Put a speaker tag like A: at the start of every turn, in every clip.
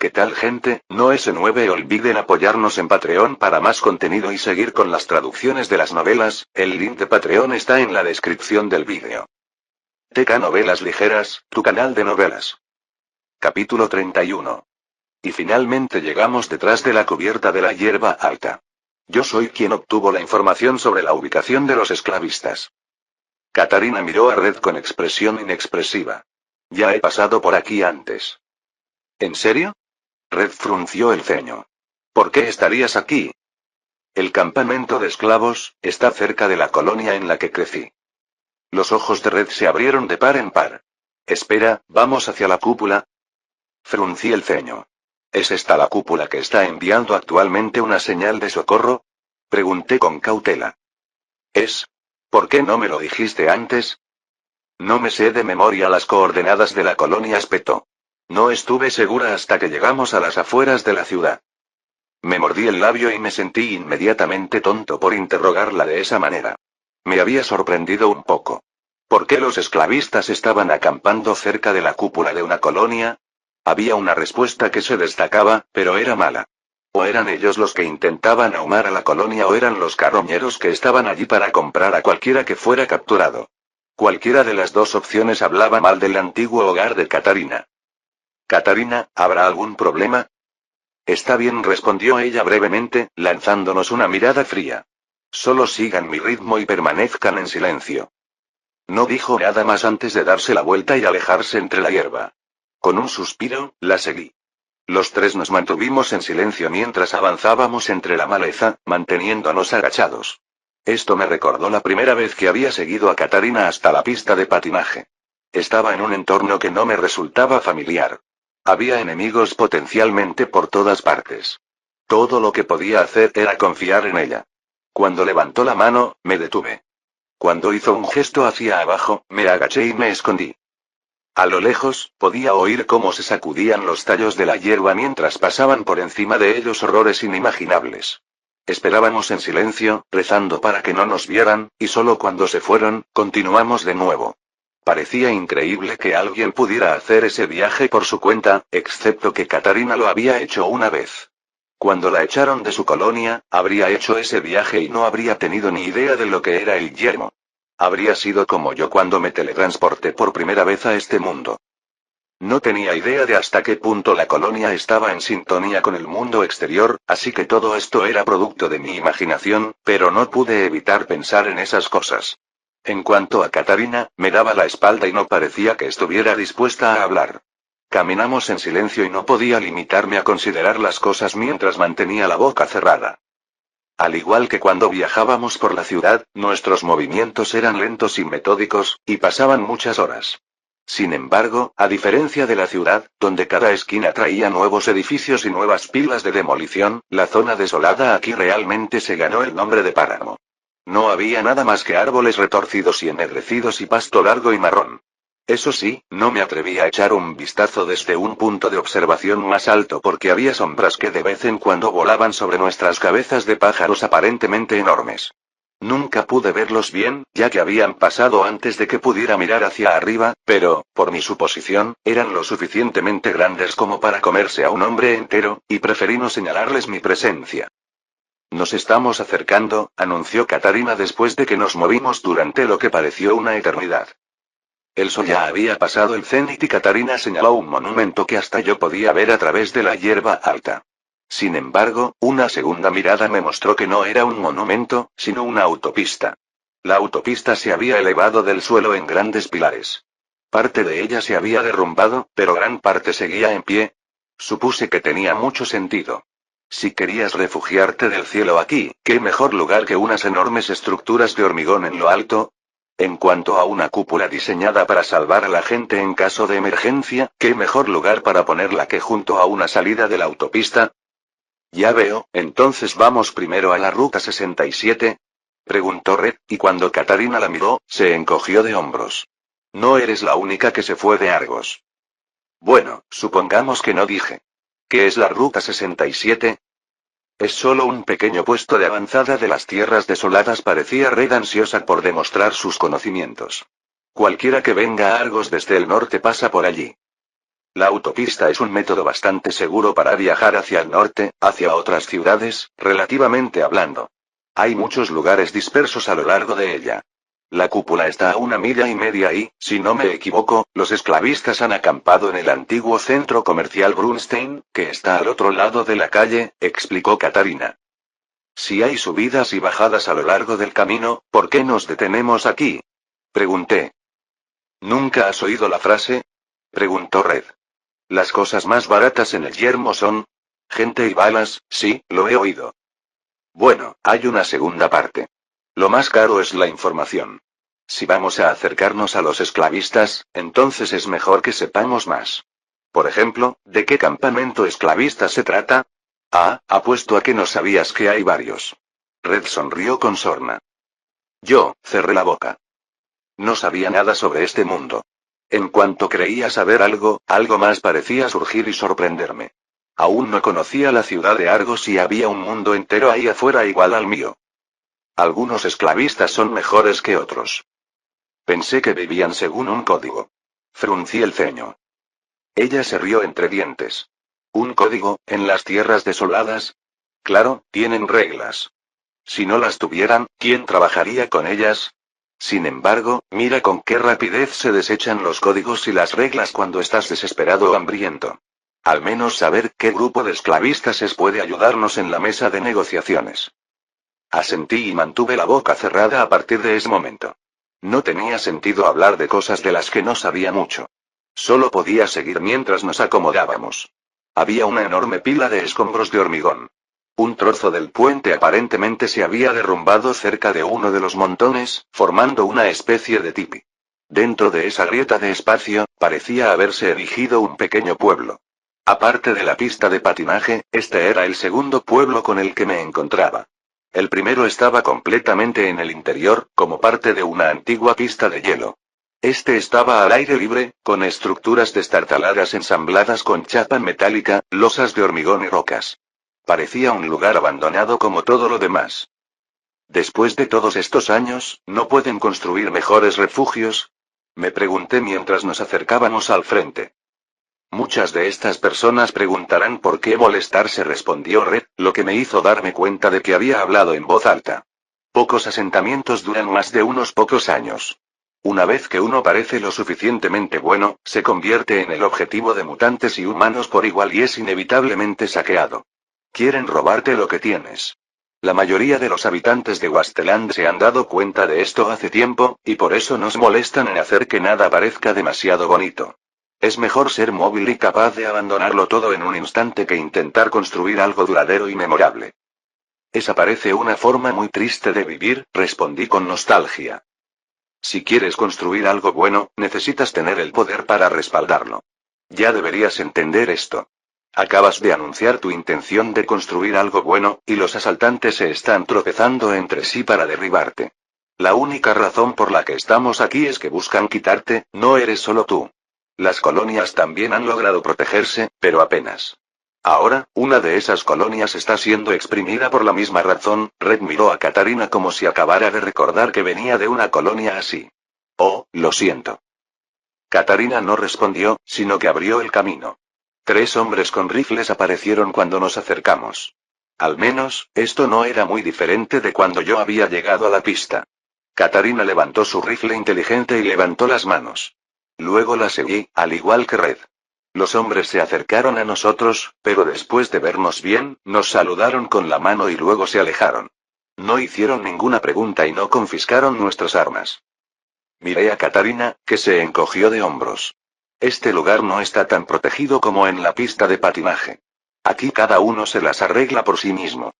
A: ¿Qué tal, gente? No se olviden apoyarnos en Patreon para más contenido y seguir con las traducciones de las novelas. El link de Patreon está en la descripción del vídeo. TK Novelas Ligeras, tu canal de novelas. Capítulo 31. Y finalmente llegamos detrás de la cubierta de la hierba alta. Yo soy quien obtuvo la información sobre la ubicación de los esclavistas. Katarina miró a Red con expresión inexpresiva. Ya he pasado por aquí antes. ¿En serio? Red frunció el ceño. ¿Por qué estarías aquí? El campamento de esclavos está cerca de la colonia en la que crecí. Los ojos de Red se abrieron de par en par. Espera, ¿vamos hacia la cúpula? Fruncí el ceño. ¿Es esta la cúpula que está enviando actualmente una señal de socorro? Pregunté con cautela. ¿Es? ¿Por qué no me lo dijiste antes? No me sé de memoria las coordenadas de la colonia, espetó. No estuve segura hasta que llegamos a las afueras de la ciudad. Me mordí el labio y me sentí inmediatamente tonto por interrogarla de esa manera. Me había sorprendido un poco. ¿Por qué los esclavistas estaban acampando cerca de la cúpula de una colonia? Había una respuesta que se destacaba, pero era mala. O eran ellos los que intentaban ahumar a la colonia o eran los carroñeros que estaban allí para comprar a cualquiera que fuera capturado. Cualquiera de las dos opciones hablaba mal del antiguo hogar de Katarina. Katarina, ¿habrá algún problema? Está bien, respondió ella brevemente, lanzándonos una mirada fría. Solo sigan mi ritmo y permanezcan en silencio. No dijo nada más antes de darse la vuelta y alejarse entre la hierba. Con un suspiro, la seguí. Los tres nos mantuvimos en silencio mientras avanzábamos entre la maleza, manteniéndonos agachados. Esto me recordó la primera vez que había seguido a Katarina hasta la pista de patinaje. Estaba en un entorno que no me resultaba familiar. Había enemigos potencialmente por todas partes. Todo lo que podía hacer era confiar en ella. Cuando levantó la mano, me detuve. Cuando hizo un gesto hacia abajo, me agaché y me escondí. A lo lejos, podía oír cómo se sacudían los tallos de la hierba mientras pasaban por encima de ellos horrores inimaginables. Esperábamos en silencio, rezando para que no nos vieran, y solo cuando se fueron, continuamos de nuevo. Parecía increíble que alguien pudiera hacer ese viaje por su cuenta, excepto que Katarina lo había hecho una vez. Cuando la echaron de su colonia, habría hecho ese viaje y no habría tenido ni idea de lo que era el yermo. Habría sido como yo cuando me teletransporté por primera vez a este mundo. No tenía idea de hasta qué punto la colonia estaba en sintonía con el mundo exterior, así que todo esto era producto de mi imaginación, pero no pude evitar pensar en esas cosas. En cuanto a Katarina, me daba la espalda y no parecía que estuviera dispuesta a hablar. Caminamos en silencio y no podía limitarme a considerar las cosas mientras mantenía la boca cerrada. Al igual que cuando viajábamos por la ciudad, nuestros movimientos eran lentos y metódicos, y pasaban muchas horas. Sin embargo, a diferencia de la ciudad, donde cada esquina traía nuevos edificios y nuevas pilas de demolición, la zona desolada aquí realmente se ganó el nombre de páramo. No había nada más que árboles retorcidos y ennegrecidos y pasto largo y marrón. Eso sí, no me atreví a echar un vistazo desde un punto de observación más alto porque había sombras que de vez en cuando volaban sobre nuestras cabezas de pájaros aparentemente enormes. Nunca pude verlos bien, ya que habían pasado antes de que pudiera mirar hacia arriba, pero, por mi suposición, eran lo suficientemente grandes como para comerse a un hombre entero, y preferí no señalarles mi presencia. Nos estamos acercando, anunció Katarina después de que nos movimos durante lo que pareció una eternidad. El sol ya había pasado el cenit y Katarina señaló un monumento que hasta yo podía ver a través de la hierba alta. Sin embargo, una segunda mirada me mostró que no era un monumento, sino una autopista. La autopista se había elevado del suelo en grandes pilares. Parte de ella se había derrumbado, pero gran parte seguía en pie. Supuse que tenía mucho sentido. Si querías refugiarte del cielo aquí, ¿qué mejor lugar que unas enormes estructuras de hormigón en lo alto? En cuanto a una cúpula diseñada para salvar a la gente en caso de emergencia, ¿qué mejor lugar para ponerla que junto a una salida de la autopista? Ya veo, entonces vamos primero a la ruta 67. Preguntó Red, y cuando Katarina la miró, se encogió de hombros. No eres la única que se fue de Argos. Bueno, supongamos que no dije. ¿Qué es la ruta 67? Es solo un pequeño puesto de avanzada de las tierras desoladas, parecía Red ansiosa por demostrar sus conocimientos. Cualquiera que venga a Argos desde el norte pasa por allí. La autopista es un método bastante seguro para viajar hacia el norte, hacia otras ciudades, relativamente hablando. Hay muchos lugares dispersos a lo largo de ella. La cúpula está a 1,5 millas y, si no me equivoco, los esclavistas han acampado en el antiguo centro comercial Brunstein, que está al otro lado de la calle, explicó Katarina. Si hay subidas y bajadas a lo largo del camino, ¿por qué nos detenemos aquí? Pregunté. ¿Nunca has oído la frase? Preguntó Red. Las cosas más baratas en el yermo son gente y balas, sí, lo he oído. Bueno, hay una segunda parte. Lo más caro es la información. Si vamos a acercarnos a los esclavistas, entonces es mejor que sepamos más. Por ejemplo, ¿de qué campamento esclavista se trata? Ah, apuesto a que no sabías que hay varios. Red sonrió con sorna. Yo, cerré la boca. No sabía nada sobre este mundo. En cuanto creía saber algo, algo más parecía surgir y sorprenderme. Aún no conocía la ciudad de Argos y había un mundo entero ahí afuera igual al mío. Algunos esclavistas son mejores que otros. Pensé que vivían según un código. Fruncí el ceño. Ella se rió entre dientes. ¿Un código, en las tierras desoladas? Claro, tienen reglas. Si no las tuvieran, ¿quién trabajaría con ellas? Sin embargo, mira con qué rapidez se desechan los códigos y las reglas cuando estás desesperado o hambriento. Al menos saber qué grupo de esclavistas puede ayudarnos en la mesa de negociaciones. Asentí y mantuve la boca cerrada a partir de ese momento. No tenía sentido hablar de cosas de las que no sabía mucho. Solo podía seguir mientras nos acomodábamos. Había una enorme pila de escombros de hormigón. Un trozo del puente aparentemente se había derrumbado cerca de uno de los montones, formando una especie de tipi. Dentro de esa grieta de espacio, parecía haberse erigido un pequeño pueblo. Aparte de la pista de patinaje, este era el segundo pueblo con el que me encontraba. El primero estaba completamente en el interior, como parte de una antigua pista de hielo. Este estaba al aire libre, con estructuras destartaladas ensambladas con chapa metálica, losas de hormigón y rocas. Parecía un lugar abandonado como todo lo demás. Después de todos estos años, ¿no pueden construir mejores refugios? Me pregunté mientras nos acercábamos al frente. Muchas de estas personas preguntarán por qué molestarse, respondió Red, lo que me hizo darme cuenta de que había hablado en voz alta. Pocos asentamientos duran más de unos pocos años. Una vez que uno parece lo suficientemente bueno, se convierte en el objetivo de mutantes y humanos por igual y es inevitablemente saqueado. Quieren robarte lo que tienes. La mayoría de los habitantes de Wasteland se han dado cuenta de esto hace tiempo, y por eso nos molestan en hacer que nada parezca demasiado bonito. Es mejor ser móvil y capaz de abandonarlo todo en un instante que intentar construir algo duradero y memorable. Esa parece una forma muy triste de vivir, respondí con nostalgia. Si quieres construir algo bueno, necesitas tener el poder para respaldarlo. Ya deberías entender esto. Acabas de anunciar tu intención de construir algo bueno, y los asaltantes se están tropezando entre sí para derribarte. La única razón por la que estamos aquí es que buscan quitarte, no eres solo tú. Las colonias también han logrado protegerse, pero apenas. Ahora, una de esas colonias está siendo exprimida por la misma razón. Red miró a Katarina como si acabara de recordar que venía de una colonia así. Oh, lo siento. Katarina no respondió, sino que abrió el camino. 3 hombres con rifles aparecieron cuando nos acercamos. Al menos, esto no era muy diferente de cuando yo había llegado a la pista. Katarina levantó su rifle inteligente y levantó las manos. Luego la seguí, al igual que Red. Los hombres se acercaron a nosotros, pero después de vernos bien, nos saludaron con la mano y luego se alejaron. No hicieron ninguna pregunta y no confiscaron nuestras armas. Miré a Katarina, que se encogió de hombros. Este lugar no está tan protegido como en la pista de patinaje. Aquí cada uno se las arregla por sí mismo.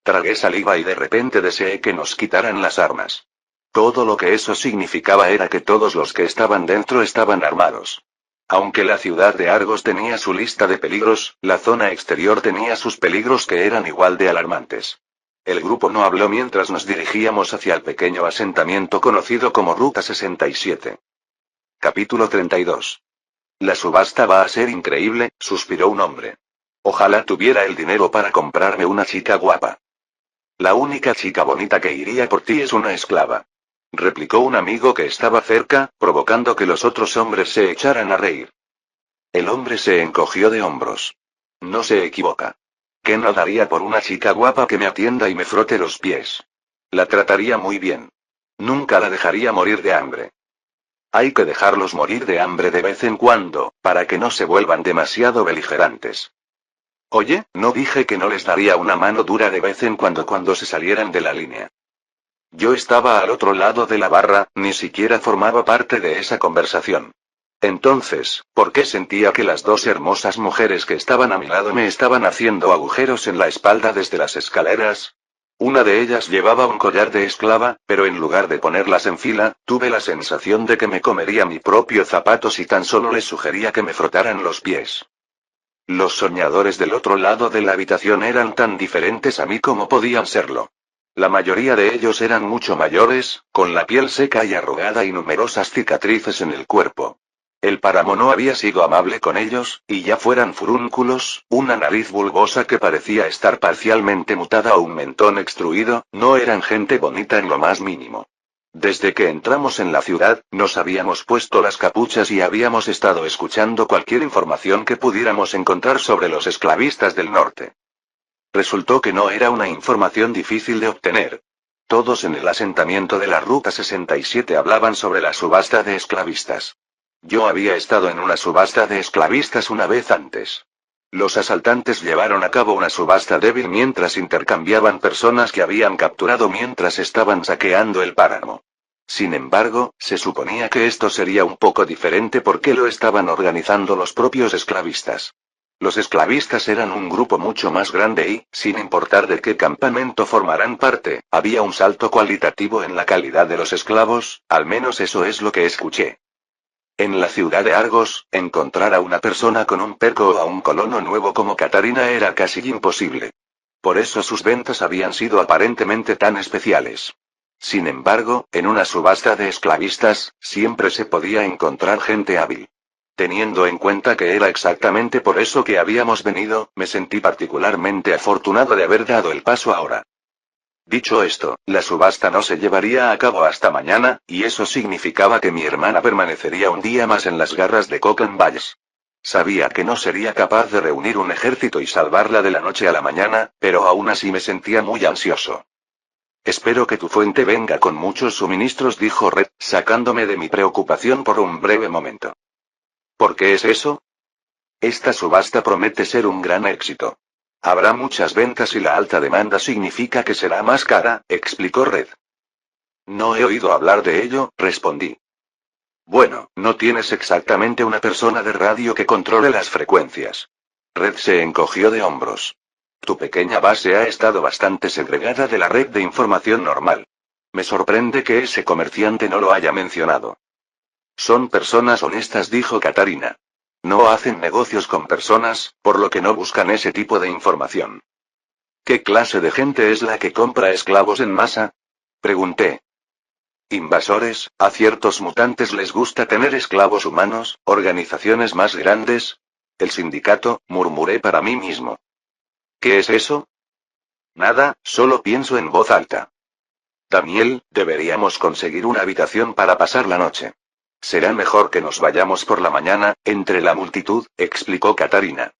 A: Tragué saliva y de repente deseé que nos quitaran las armas. Todo lo que eso significaba era que todos los que estaban dentro estaban armados. Aunque la ciudad de Argos tenía su lista de peligros, la zona exterior tenía sus peligros que eran igual de alarmantes. El grupo no habló mientras nos dirigíamos hacia el pequeño asentamiento conocido como Ruta 67. Capítulo 32. La subasta va a ser increíble, suspiró un hombre. Ojalá tuviera el dinero para comprarme una chica guapa. La única chica bonita que iría por ti es una esclava. Replicó un amigo que estaba cerca, provocando que los otros hombres se echaran a reír. El hombre se encogió de hombros. No se equivoca. ¿Qué no daría por una chica guapa que me atienda y me frote los pies? La trataría muy bien. Nunca la dejaría morir de hambre. Hay que dejarlos morir de hambre de vez en cuando, para que no se vuelvan demasiado beligerantes. Oye, no dije que no les daría una mano dura de vez en cuando se salieran de la línea. Yo estaba al otro lado de la barra, ni siquiera formaba parte de esa conversación. Entonces, ¿por qué sentía que las dos hermosas mujeres que estaban a mi lado me estaban haciendo agujeros en la espalda desde las escaleras? Una de ellas llevaba un collar de esclava, pero en lugar de ponerlas en fila, tuve la sensación de que me comería mi propio zapato si tan solo les sugería que me frotaran los pies. Los soñadores del otro lado de la habitación eran tan diferentes a mí como podían serlo. La mayoría de ellos eran mucho mayores, con la piel seca y arrugada y numerosas cicatrices en el cuerpo. El páramo no había sido amable con ellos, y ya fueran furúnculos, una nariz bulbosa que parecía estar parcialmente mutada o un mentón extruido, no eran gente bonita en lo más mínimo. Desde que entramos en la ciudad, nos habíamos puesto las capuchas y habíamos estado escuchando cualquier información que pudiéramos encontrar sobre los esclavistas del norte. Resultó que no era una información difícil de obtener. Todos en el asentamiento de la Ruta 67 hablaban sobre la subasta de esclavistas. Yo había estado en una subasta de esclavistas una vez antes. Los asaltantes llevaron a cabo una subasta débil mientras intercambiaban personas que habían capturado mientras estaban saqueando el páramo. Sin embargo, se suponía que esto sería un poco diferente porque lo estaban organizando los propios esclavistas. Los esclavistas eran un grupo mucho más grande y, sin importar de qué campamento formaran parte, había un salto cualitativo en la calidad de los esclavos, al menos eso es lo que escuché. En la ciudad de Argos, encontrar a una persona con un perco o a un colono nuevo como Catarina era casi imposible. Por eso sus ventas habían sido aparentemente tan especiales. Sin embargo, en una subasta de esclavistas, siempre se podía encontrar gente hábil. Teniendo en cuenta que era exactamente por eso que habíamos venido, me sentí particularmente afortunado de haber dado el paso ahora. Dicho esto, la subasta no se llevaría a cabo hasta mañana, y eso significaba que mi hermana permanecería un día más en las garras de Coquenvalles. Sabía que no sería capaz de reunir un ejército y salvarla de la noche a la mañana, pero aún así me sentía muy ansioso. Espero que tu fuente venga con muchos suministros, dijo Red, sacándome de mi preocupación por un breve momento. ¿Por qué es eso? Esta subasta promete ser un gran éxito. Habrá muchas ventas y la alta demanda significa que será más cara, explicó Red. No he oído hablar de ello, respondí. Bueno, no tienes exactamente una persona de radio que controle las frecuencias. Red se encogió de hombros. Tu pequeña base ha estado bastante segregada de la red de información normal. Me sorprende que ese comerciante no lo haya mencionado. Son personas honestas, dijo Catarina. No hacen negocios con personas, por lo que no buscan ese tipo de información. ¿Qué clase de gente es la que compra esclavos en masa? Pregunté. Invasores, a ciertos mutantes les gusta tener esclavos humanos, organizaciones más grandes. El sindicato, murmuré para mí mismo. ¿Qué es eso? Nada, solo pienso en voz alta. Daniel, deberíamos conseguir una habitación para pasar la noche. Será mejor que nos vayamos por la mañana, entre la multitud, explicó Catarina.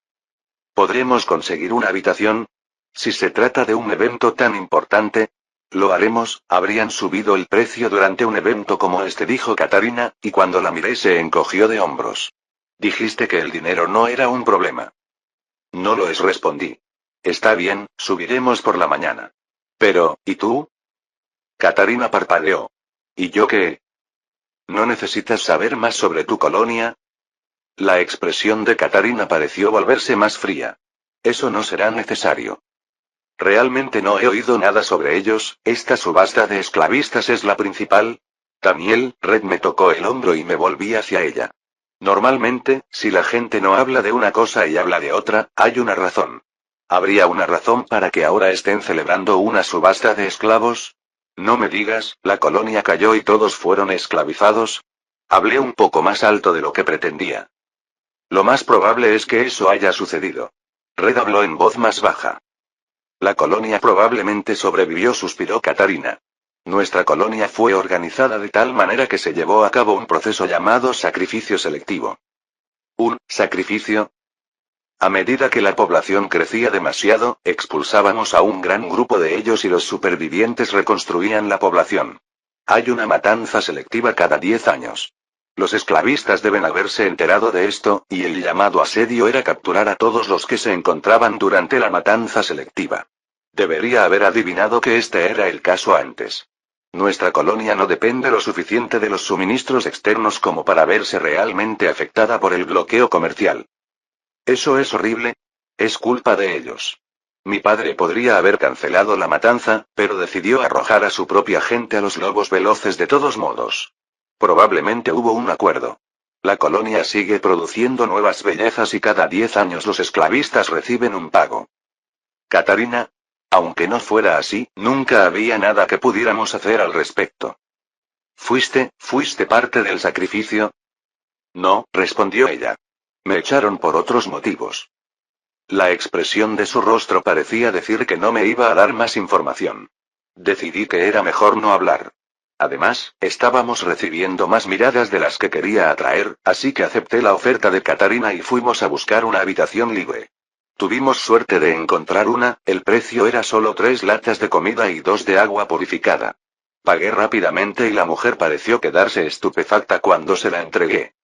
A: ¿Podremos conseguir una habitación? Si se trata de un evento tan importante, lo haremos. Habrían subido el precio durante un evento como este, dijo Catarina, y cuando la miré se encogió de hombros. Dijiste que el dinero no era un problema. No lo es, respondí. Está bien, subiremos por la mañana. Pero, ¿y tú? Catarina parpadeó. ¿Y yo qué? ¿No necesitas saber más sobre tu colonia? La expresión de Catarina pareció volverse más fría. Eso no será necesario. Realmente no he oído nada sobre ellos. ¿Esta subasta de esclavistas es la principal? Daniel, Red me tocó el hombro y me volví hacia ella. Normalmente, si la gente no habla de una cosa y habla de otra, hay una razón. ¿Habría una razón para que ahora estén celebrando una subasta de esclavos? No me digas, la colonia cayó y todos fueron esclavizados. Hablé un poco más alto de lo que pretendía. Lo más probable es que eso haya sucedido. Red habló en voz más baja. La colonia probablemente sobrevivió, suspiró Catarina. Nuestra colonia fue organizada de tal manera que se llevó a cabo un proceso llamado sacrificio selectivo. ¿Un sacrificio? A medida que la población crecía demasiado, expulsábamos a un gran grupo de ellos y los supervivientes reconstruían la población. Hay una matanza selectiva cada 10 años. Los esclavistas deben haberse enterado de esto, y el llamado asedio era capturar a todos los que se encontraban durante la matanza selectiva. Debería haber adivinado que este era el caso antes. Nuestra colonia no depende lo suficiente de los suministros externos como para verse realmente afectada por el bloqueo comercial. Eso es horrible. Es culpa de ellos. Mi padre podría haber cancelado la matanza, pero decidió arrojar a su propia gente a los lobos veloces de todos modos. Probablemente hubo un acuerdo. La colonia sigue produciendo nuevas bellezas y cada 10 años los esclavistas reciben un pago. Catarina. Aunque no fuera así, nunca había nada que pudiéramos hacer al respecto. ¿Fuiste parte del sacrificio? No, respondió ella. Me echaron por otros motivos. La expresión de su rostro parecía decir que no me iba a dar más información. Decidí que era mejor no hablar. Además, estábamos recibiendo más miradas de las que quería atraer, así que acepté la oferta de Catarina y fuimos a buscar una habitación libre. Tuvimos suerte de encontrar una, el precio era solo 3 latas de comida y 2 de agua purificada. Pagué rápidamente y la mujer pareció quedarse estupefacta cuando se la entregué.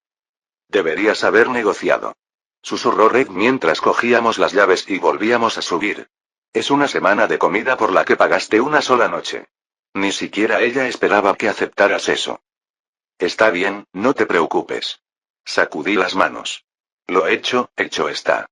A: Deberías haber negociado. Susurró Red mientras cogíamos las llaves y volvíamos a subir. Es una semana de comida por la que pagaste una sola noche. Ni siquiera ella esperaba que aceptaras eso. Está bien, no te preocupes. Sacudí las manos. Lo hecho está.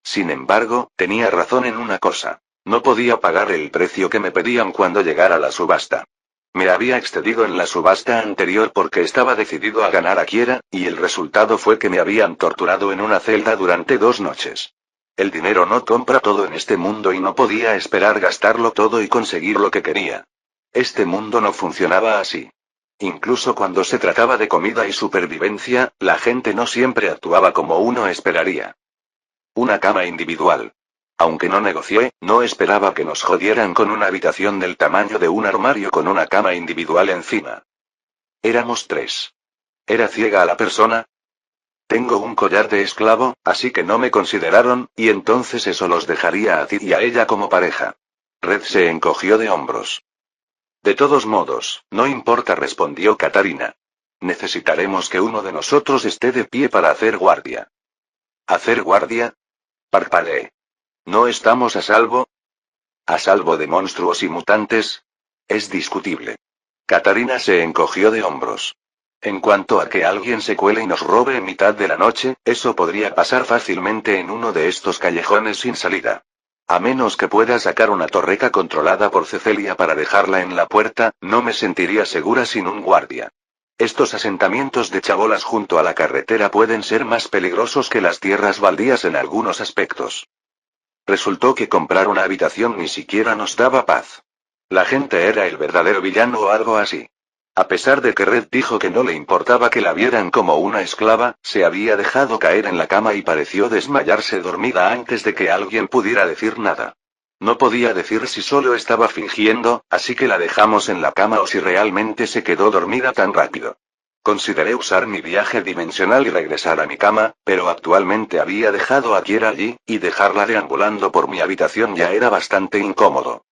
A: Sin embargo, tenía razón en una cosa. No podía pagar el precio que me pedían cuando llegara la subasta. Me había excedido en la subasta anterior porque estaba decidido a ganar a Kiera, y el resultado fue que me habían torturado en una celda durante 2 noches. El dinero no compra todo en este mundo y no podía esperar gastarlo todo y conseguir lo que quería. Este mundo no funcionaba así. Incluso cuando se trataba de comida y supervivencia, la gente no siempre actuaba como uno esperaría. Una cama individual. Aunque no negocié, no esperaba que nos jodieran con una habitación del tamaño de un armario con una cama individual encima. Éramos 3. ¿Era ciega a la persona? Tengo un collar de esclavo, así que no me consideraron, y entonces eso los dejaría a ti y a ella como pareja. Red se encogió de hombros. De todos modos, no importa, respondió Catarina. Necesitaremos que uno de nosotros esté de pie para hacer guardia. ¿Hacer guardia? Parpadeé. ¿No estamos a salvo? ¿A salvo de monstruos y mutantes? Es discutible. Catarina se encogió de hombros. En cuanto a que alguien se cuele y nos robe en mitad de la noche, eso podría pasar fácilmente en uno de estos callejones sin salida. A menos que pueda sacar una torreta controlada por Cecilia para dejarla en la puerta, no me sentiría segura sin un guardia. Estos asentamientos de chabolas junto a la carretera pueden ser más peligrosos que las tierras baldías en algunos aspectos. Resultó que comprar una habitación ni siquiera nos daba paz. La gente era el verdadero villano o algo así. A pesar de que Red dijo que no le importaba que la vieran como una esclava, se había dejado caer en la cama y pareció desmayarse dormida antes de que alguien pudiera decir nada. No podía decir si solo estaba fingiendo, así que la dejamos en la cama o si realmente se quedó dormida tan rápido. Consideré usar mi viaje dimensional y regresar a mi cama, pero actualmente había dejado a Kiera allí, y dejarla deambulando por mi habitación ya era bastante incómodo.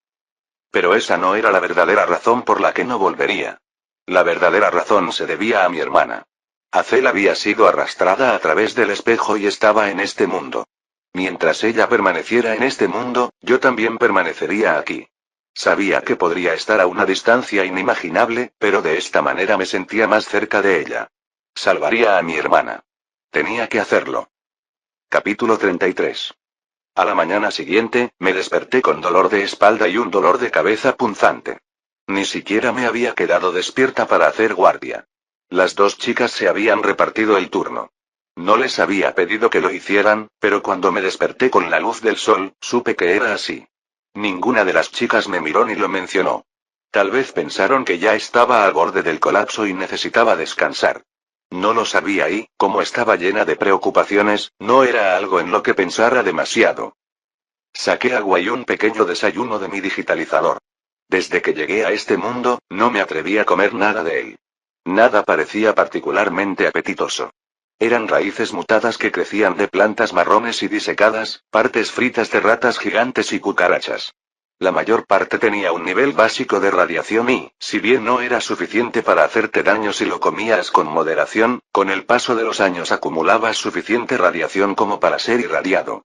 A: Pero esa no era la verdadera razón por la que no volvería. La verdadera razón se debía a mi hermana. Azel había sido arrastrada a través del espejo y estaba en este mundo. Mientras ella permaneciera en este mundo, yo también permanecería aquí. Sabía que podría estar a una distancia inimaginable, pero de esta manera me sentía más cerca de ella. Salvaría a mi hermana. Tenía que hacerlo. Capítulo 33. A la mañana siguiente, me desperté con dolor de espalda y un dolor de cabeza punzante. Ni siquiera me había quedado despierta para hacer guardia. Las 2 chicas se habían repartido el turno. No les había pedido que lo hicieran, pero cuando me desperté con la luz del sol, supe que era así. Ninguna de las chicas me miró ni lo mencionó. Tal vez pensaron que ya estaba al borde del colapso y necesitaba descansar. No lo sabía y, como estaba llena de preocupaciones, no era algo en lo que pensara demasiado. Saqué agua y un pequeño desayuno de mi digitalizador. Desde que llegué a este mundo, no me atreví a comer nada de él. Nada parecía particularmente apetitoso. Eran raíces mutadas que crecían de plantas marrones y disecadas, partes fritas de ratas gigantes y cucarachas. La mayor parte tenía un nivel básico de radiación y, si bien no era suficiente para hacerte daño si lo comías con moderación, con el paso de los años acumulabas suficiente radiación como para ser irradiado.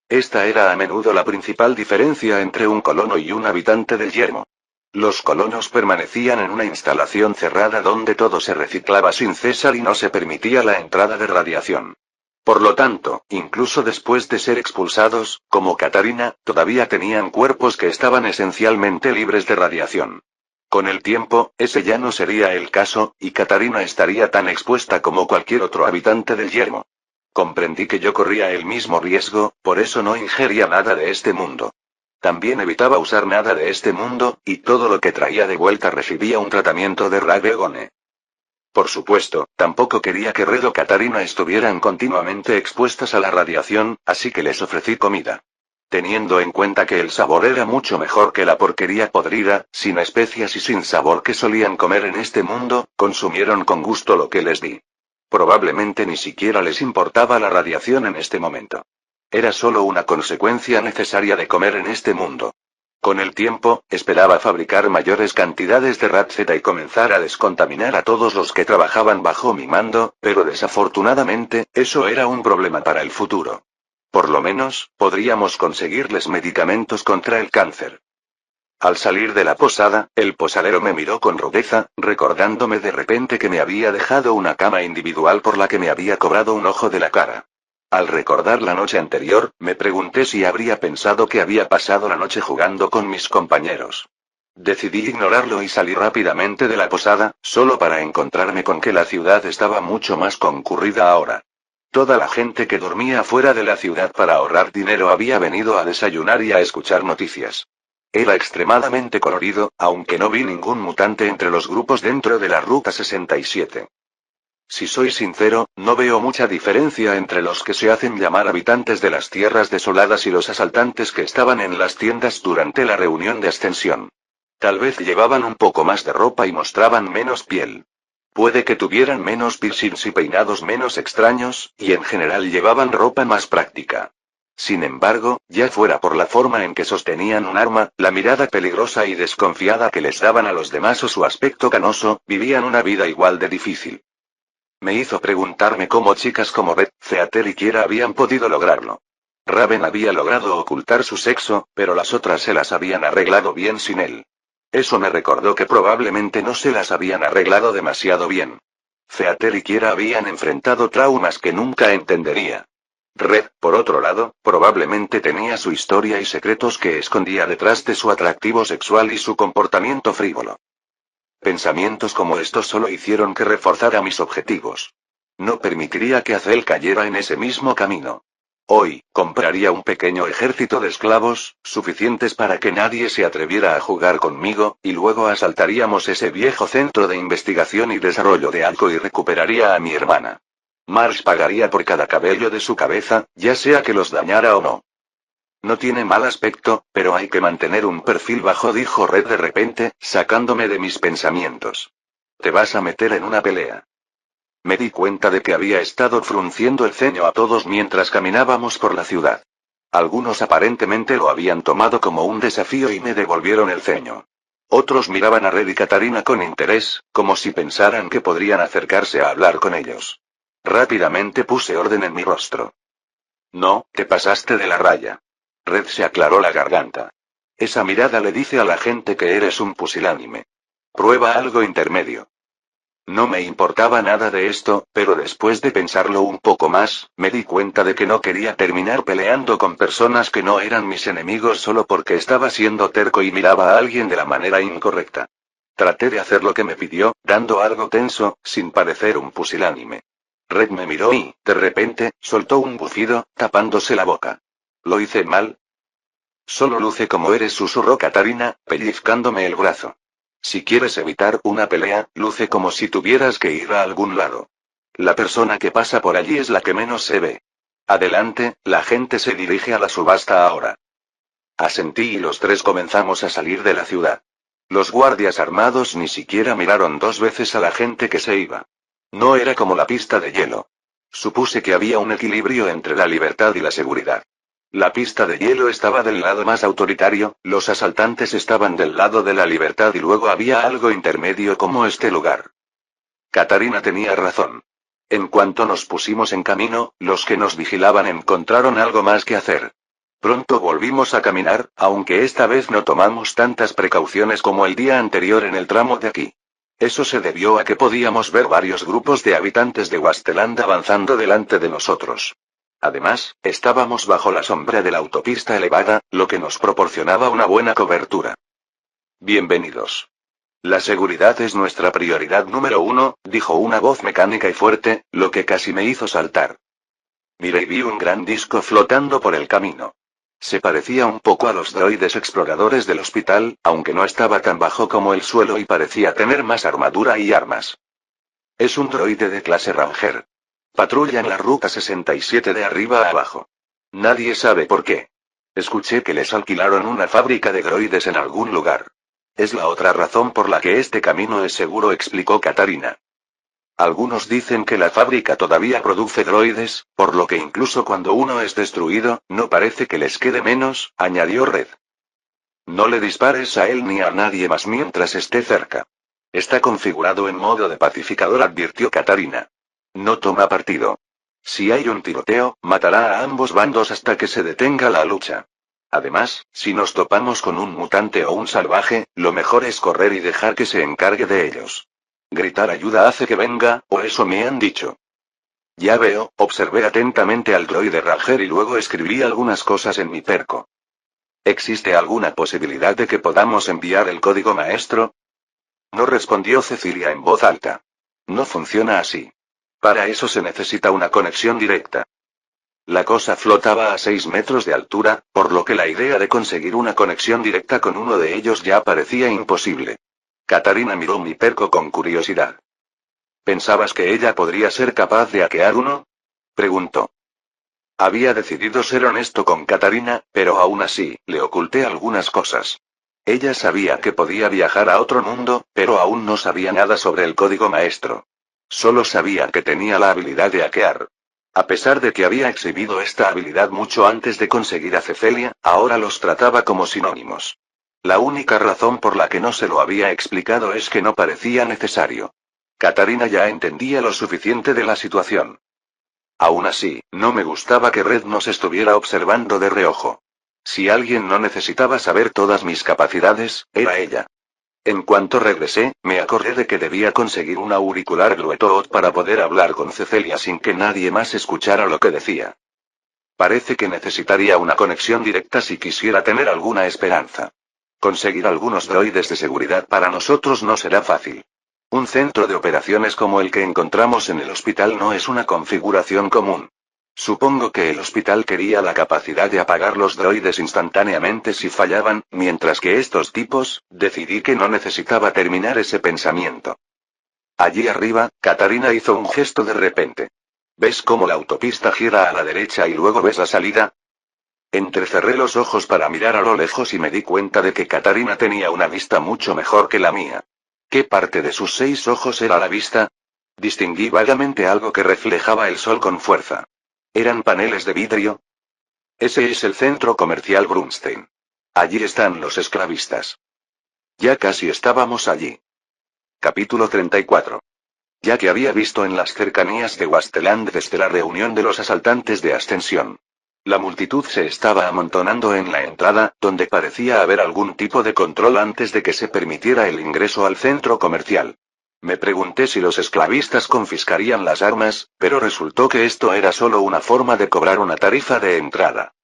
A: Esta era a menudo la principal diferencia entre un colono y un habitante del yermo. Los colonos permanecían en una instalación cerrada donde todo se reciclaba sin cesar y no se permitía la entrada de radiación. Por lo tanto, incluso después de ser expulsados, como Katarina, todavía tenían cuerpos que estaban esencialmente libres de radiación. Con el tiempo, ese ya no sería el caso, y Katarina estaría tan expuesta como cualquier otro habitante del yermo. Comprendí que yo corría el mismo riesgo, por eso no ingería nada de este mundo. También evitaba usar nada de este mundo, y todo lo que traía de vuelta recibía un tratamiento de Ravegone. Por supuesto, tampoco quería que Red o Katarina estuvieran continuamente expuestas a la radiación, así que les ofrecí comida. Teniendo en cuenta que el sabor era mucho mejor que la porquería podrida, sin especias y sin sabor que solían comer en este mundo, consumieron con gusto lo que les di. Probablemente ni siquiera les importaba la radiación en este momento. Era solo una consecuencia necesaria de comer en este mundo. Con el tiempo, esperaba fabricar mayores cantidades de Ratzeta y comenzar a descontaminar a todos los que trabajaban bajo mi mando, pero desafortunadamente, eso era un problema para el futuro. Por lo menos, podríamos conseguirles medicamentos contra el cáncer. Al salir de la posada, el posadero me miró con rudeza, recordándome de repente que me había dejado una cama individual por la que me había cobrado un ojo de la cara. Al recordar la noche anterior, me pregunté si habría pensado que había pasado la noche jugando con mis compañeros. Decidí ignorarlo y salí rápidamente de la posada, solo para encontrarme con que la ciudad estaba mucho más concurrida ahora. Toda la gente que dormía fuera de la ciudad para ahorrar dinero había venido a desayunar y a escuchar noticias. Era extremadamente colorido, aunque no vi ningún mutante entre los grupos dentro de la Ruta 67. Si soy sincero, no veo mucha diferencia entre los que se hacen llamar habitantes de las tierras desoladas y los asaltantes que estaban en las tiendas durante la reunión de ascensión. Tal vez llevaban un poco más de ropa y mostraban menos piel. Puede que tuvieran menos piercings y peinados menos extraños, y en general llevaban ropa más práctica. Sin embargo, ya fuera por la forma en que sostenían un arma, la mirada peligrosa y desconfiada que les daban a los demás o su aspecto canoso, vivían una vida igual de difícil. Me hizo preguntarme cómo chicas como Red, Theater y Kiera habían podido lograrlo. Raven había logrado ocultar su sexo, pero las otras se las habían arreglado bien sin él. Eso me recordó que probablemente no se las habían arreglado demasiado bien. Theater y Kiera habían enfrentado traumas que nunca entendería. Red, por otro lado, probablemente tenía su historia y secretos que escondía detrás de su atractivo sexual y su comportamiento frívolo. Pensamientos como estos solo hicieron que reforzara mis objetivos. No permitiría que Azel cayera en ese mismo camino. Hoy, compraría un pequeño ejército de esclavos, suficientes para que nadie se atreviera a jugar conmigo, y luego asaltaríamos ese viejo centro de investigación y desarrollo de Alco y recuperaría a mi hermana. Marsh pagaría por cada cabello de su cabeza, ya sea que los dañara o no. No tiene mal aspecto, pero hay que mantener un perfil bajo, dijo Red de repente, sacándome de mis pensamientos. Te vas a meter en una pelea. Me di cuenta de que había estado frunciendo el ceño a todos mientras caminábamos por la ciudad. Algunos aparentemente lo habían tomado como un desafío y me devolvieron el ceño. Otros miraban a Red y Katarina con interés, como si pensaran que podrían acercarse a hablar con ellos. Rápidamente puse orden en mi rostro. No, te pasaste de la raya. Red se aclaró la garganta. Esa mirada le dice a la gente que eres un pusilánime. Prueba algo intermedio. No me importaba nada de esto, pero después de pensarlo un poco más, me di cuenta de que no quería terminar peleando con personas que no eran mis enemigos solo porque estaba siendo terco y miraba a alguien de la manera incorrecta. Traté de hacer lo que me pidió, dando algo tenso, sin parecer un pusilánime. Red me miró y, de repente, soltó un bufido, tapándose la boca. ¿Lo hice mal? Solo luce como eres, susurró Katarina, pellizcándome el brazo. Si quieres evitar una pelea, luce como si tuvieras que ir a algún lado. La persona que pasa por allí es la que menos se ve. Adelante, la gente se dirige a la subasta ahora. Asentí y los tres comenzamos a salir de la ciudad. Los guardias armados ni siquiera miraron dos veces a la gente que se iba. No era como la pista de hielo. Supuse que había un equilibrio entre la libertad y la seguridad. La pista de hielo estaba del lado más autoritario, los asaltantes estaban del lado de la libertad y luego había algo intermedio como este lugar. Katarina tenía razón. En cuanto nos pusimos en camino, los que nos vigilaban encontraron algo más que hacer. Pronto volvimos a caminar, aunque esta vez no tomamos tantas precauciones como el día anterior en el tramo de aquí. Eso se debió a que podíamos ver varios grupos de habitantes de Wasteland avanzando delante de nosotros. Además, estábamos bajo la sombra de la autopista elevada, lo que nos proporcionaba una buena cobertura. Bienvenidos. La seguridad es nuestra prioridad número 1, dijo una voz mecánica y fuerte, lo que casi me hizo saltar. Miré y vi un gran disco flotando por el camino. Se parecía un poco a los droides exploradores del hospital, aunque no estaba tan bajo como el suelo y parecía tener más armadura y armas. Es un droide de clase Ranger. Patrulla en la ruta 67 de arriba a abajo. Nadie sabe por qué. Escuché que les alquilaron una fábrica de droides en algún lugar. Es la otra razón por la que este camino es seguro, explicó Katarina. Algunos dicen que la fábrica todavía produce droides, por lo que incluso cuando uno es destruido, no parece que les quede menos, añadió Red. No le dispares a él ni a nadie más mientras esté cerca. Está configurado en modo de pacificador, advirtió Katarina. No toma partido. Si hay un tiroteo, matará a ambos bandos hasta que se detenga la lucha. Además, si nos topamos con un mutante o un salvaje, lo mejor es correr y dejar que se encargue de ellos. Gritar ayuda hace que venga, o eso me han dicho. Ya veo, observé atentamente al droide Ranger y luego escribí algunas cosas en mi perco. ¿Existe alguna posibilidad de que podamos enviar el código maestro? No, respondió Cecilia en voz alta. No funciona así. Para eso se necesita una conexión directa. La cosa flotaba a 6 metros de altura, por lo que la idea de conseguir una conexión directa con uno de ellos ya parecía imposible. Katarina miró mi perco con curiosidad. ¿Pensabas que ella podría ser capaz de hackear uno? Preguntó. Había decidido ser honesto con Katarina, pero aún así, le oculté algunas cosas. Ella sabía que podía viajar a otro mundo, pero aún no sabía nada sobre el código maestro. Solo sabía que tenía la habilidad de hackear. A pesar de que había exhibido esta habilidad mucho antes de conseguir a Cecilia, ahora los trataba como sinónimos. La única razón por la que no se lo había explicado es que no parecía necesario. Katarina ya entendía lo suficiente de la situación. Aún así, no me gustaba que Red nos estuviera observando de reojo. Si alguien no necesitaba saber todas mis capacidades, era ella. En cuanto regresé, me acordé de que debía conseguir un auricular Bluetooth para poder hablar con Cecilia sin que nadie más escuchara lo que decía. Parece que necesitaría una conexión directa si quisiera tener alguna esperanza. Conseguir algunos droides de seguridad para nosotros no será fácil. Un centro de operaciones como el que encontramos en el hospital no es una configuración común. Supongo que el hospital quería la capacidad de apagar los droides instantáneamente si fallaban, mientras que estos tipos, decidí que no necesitaba terminar ese pensamiento. Allí arriba, Katarina hizo un gesto de repente. ¿Ves cómo la autopista gira a la derecha y luego ves la salida? Entrecerré los ojos para mirar a lo lejos y me di cuenta de que Katarina tenía una vista mucho mejor que la mía. ¿Qué parte de sus 6 ojos era la vista? Distinguí vagamente algo que reflejaba el sol con fuerza. ¿Eran paneles de vidrio? Ese es el centro comercial Brunstein. Allí están los esclavistas. Ya casi estábamos allí. Capítulo 34. Ya que había visto en las cercanías de Wasteland desde la reunión de los asaltantes de Ascensión. La multitud se estaba amontonando en la entrada, donde parecía haber algún tipo de control antes de que se permitiera el ingreso al centro comercial. Me pregunté si los esclavistas confiscarían las armas, pero resultó que esto era solo una forma de cobrar una tarifa de entrada.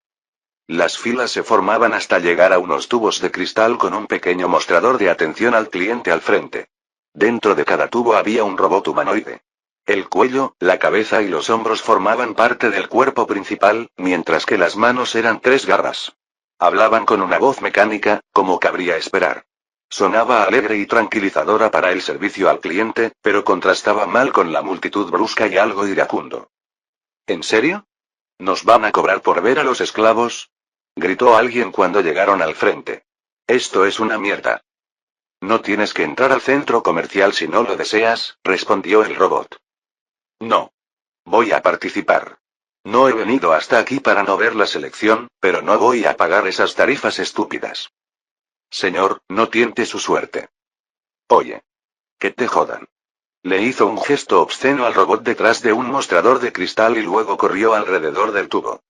A: Las filas se formaban hasta llegar a unos tubos de cristal con un pequeño mostrador de atención al cliente al frente. Dentro de cada tubo había un robot humanoide. El cuello, la cabeza y los hombros formaban parte del cuerpo principal, mientras que las manos eran 3 garras. Hablaban con una voz mecánica, como cabría esperar. Sonaba alegre y tranquilizadora para el servicio al cliente, pero contrastaba mal con la multitud brusca y algo iracundo. ¿En serio? ¿Nos van a cobrar por ver a los esclavos? Gritó alguien cuando llegaron al frente. Esto es una mierda. No tienes que entrar al centro comercial si no lo deseas, respondió el robot. No. Voy a participar. No he venido hasta aquí para no ver la selección, pero no voy a pagar esas tarifas estúpidas. Señor, no tiente su suerte. Oye. Que te jodan. Le hizo un gesto obsceno al robot detrás de un mostrador de cristal y luego corrió alrededor del tubo.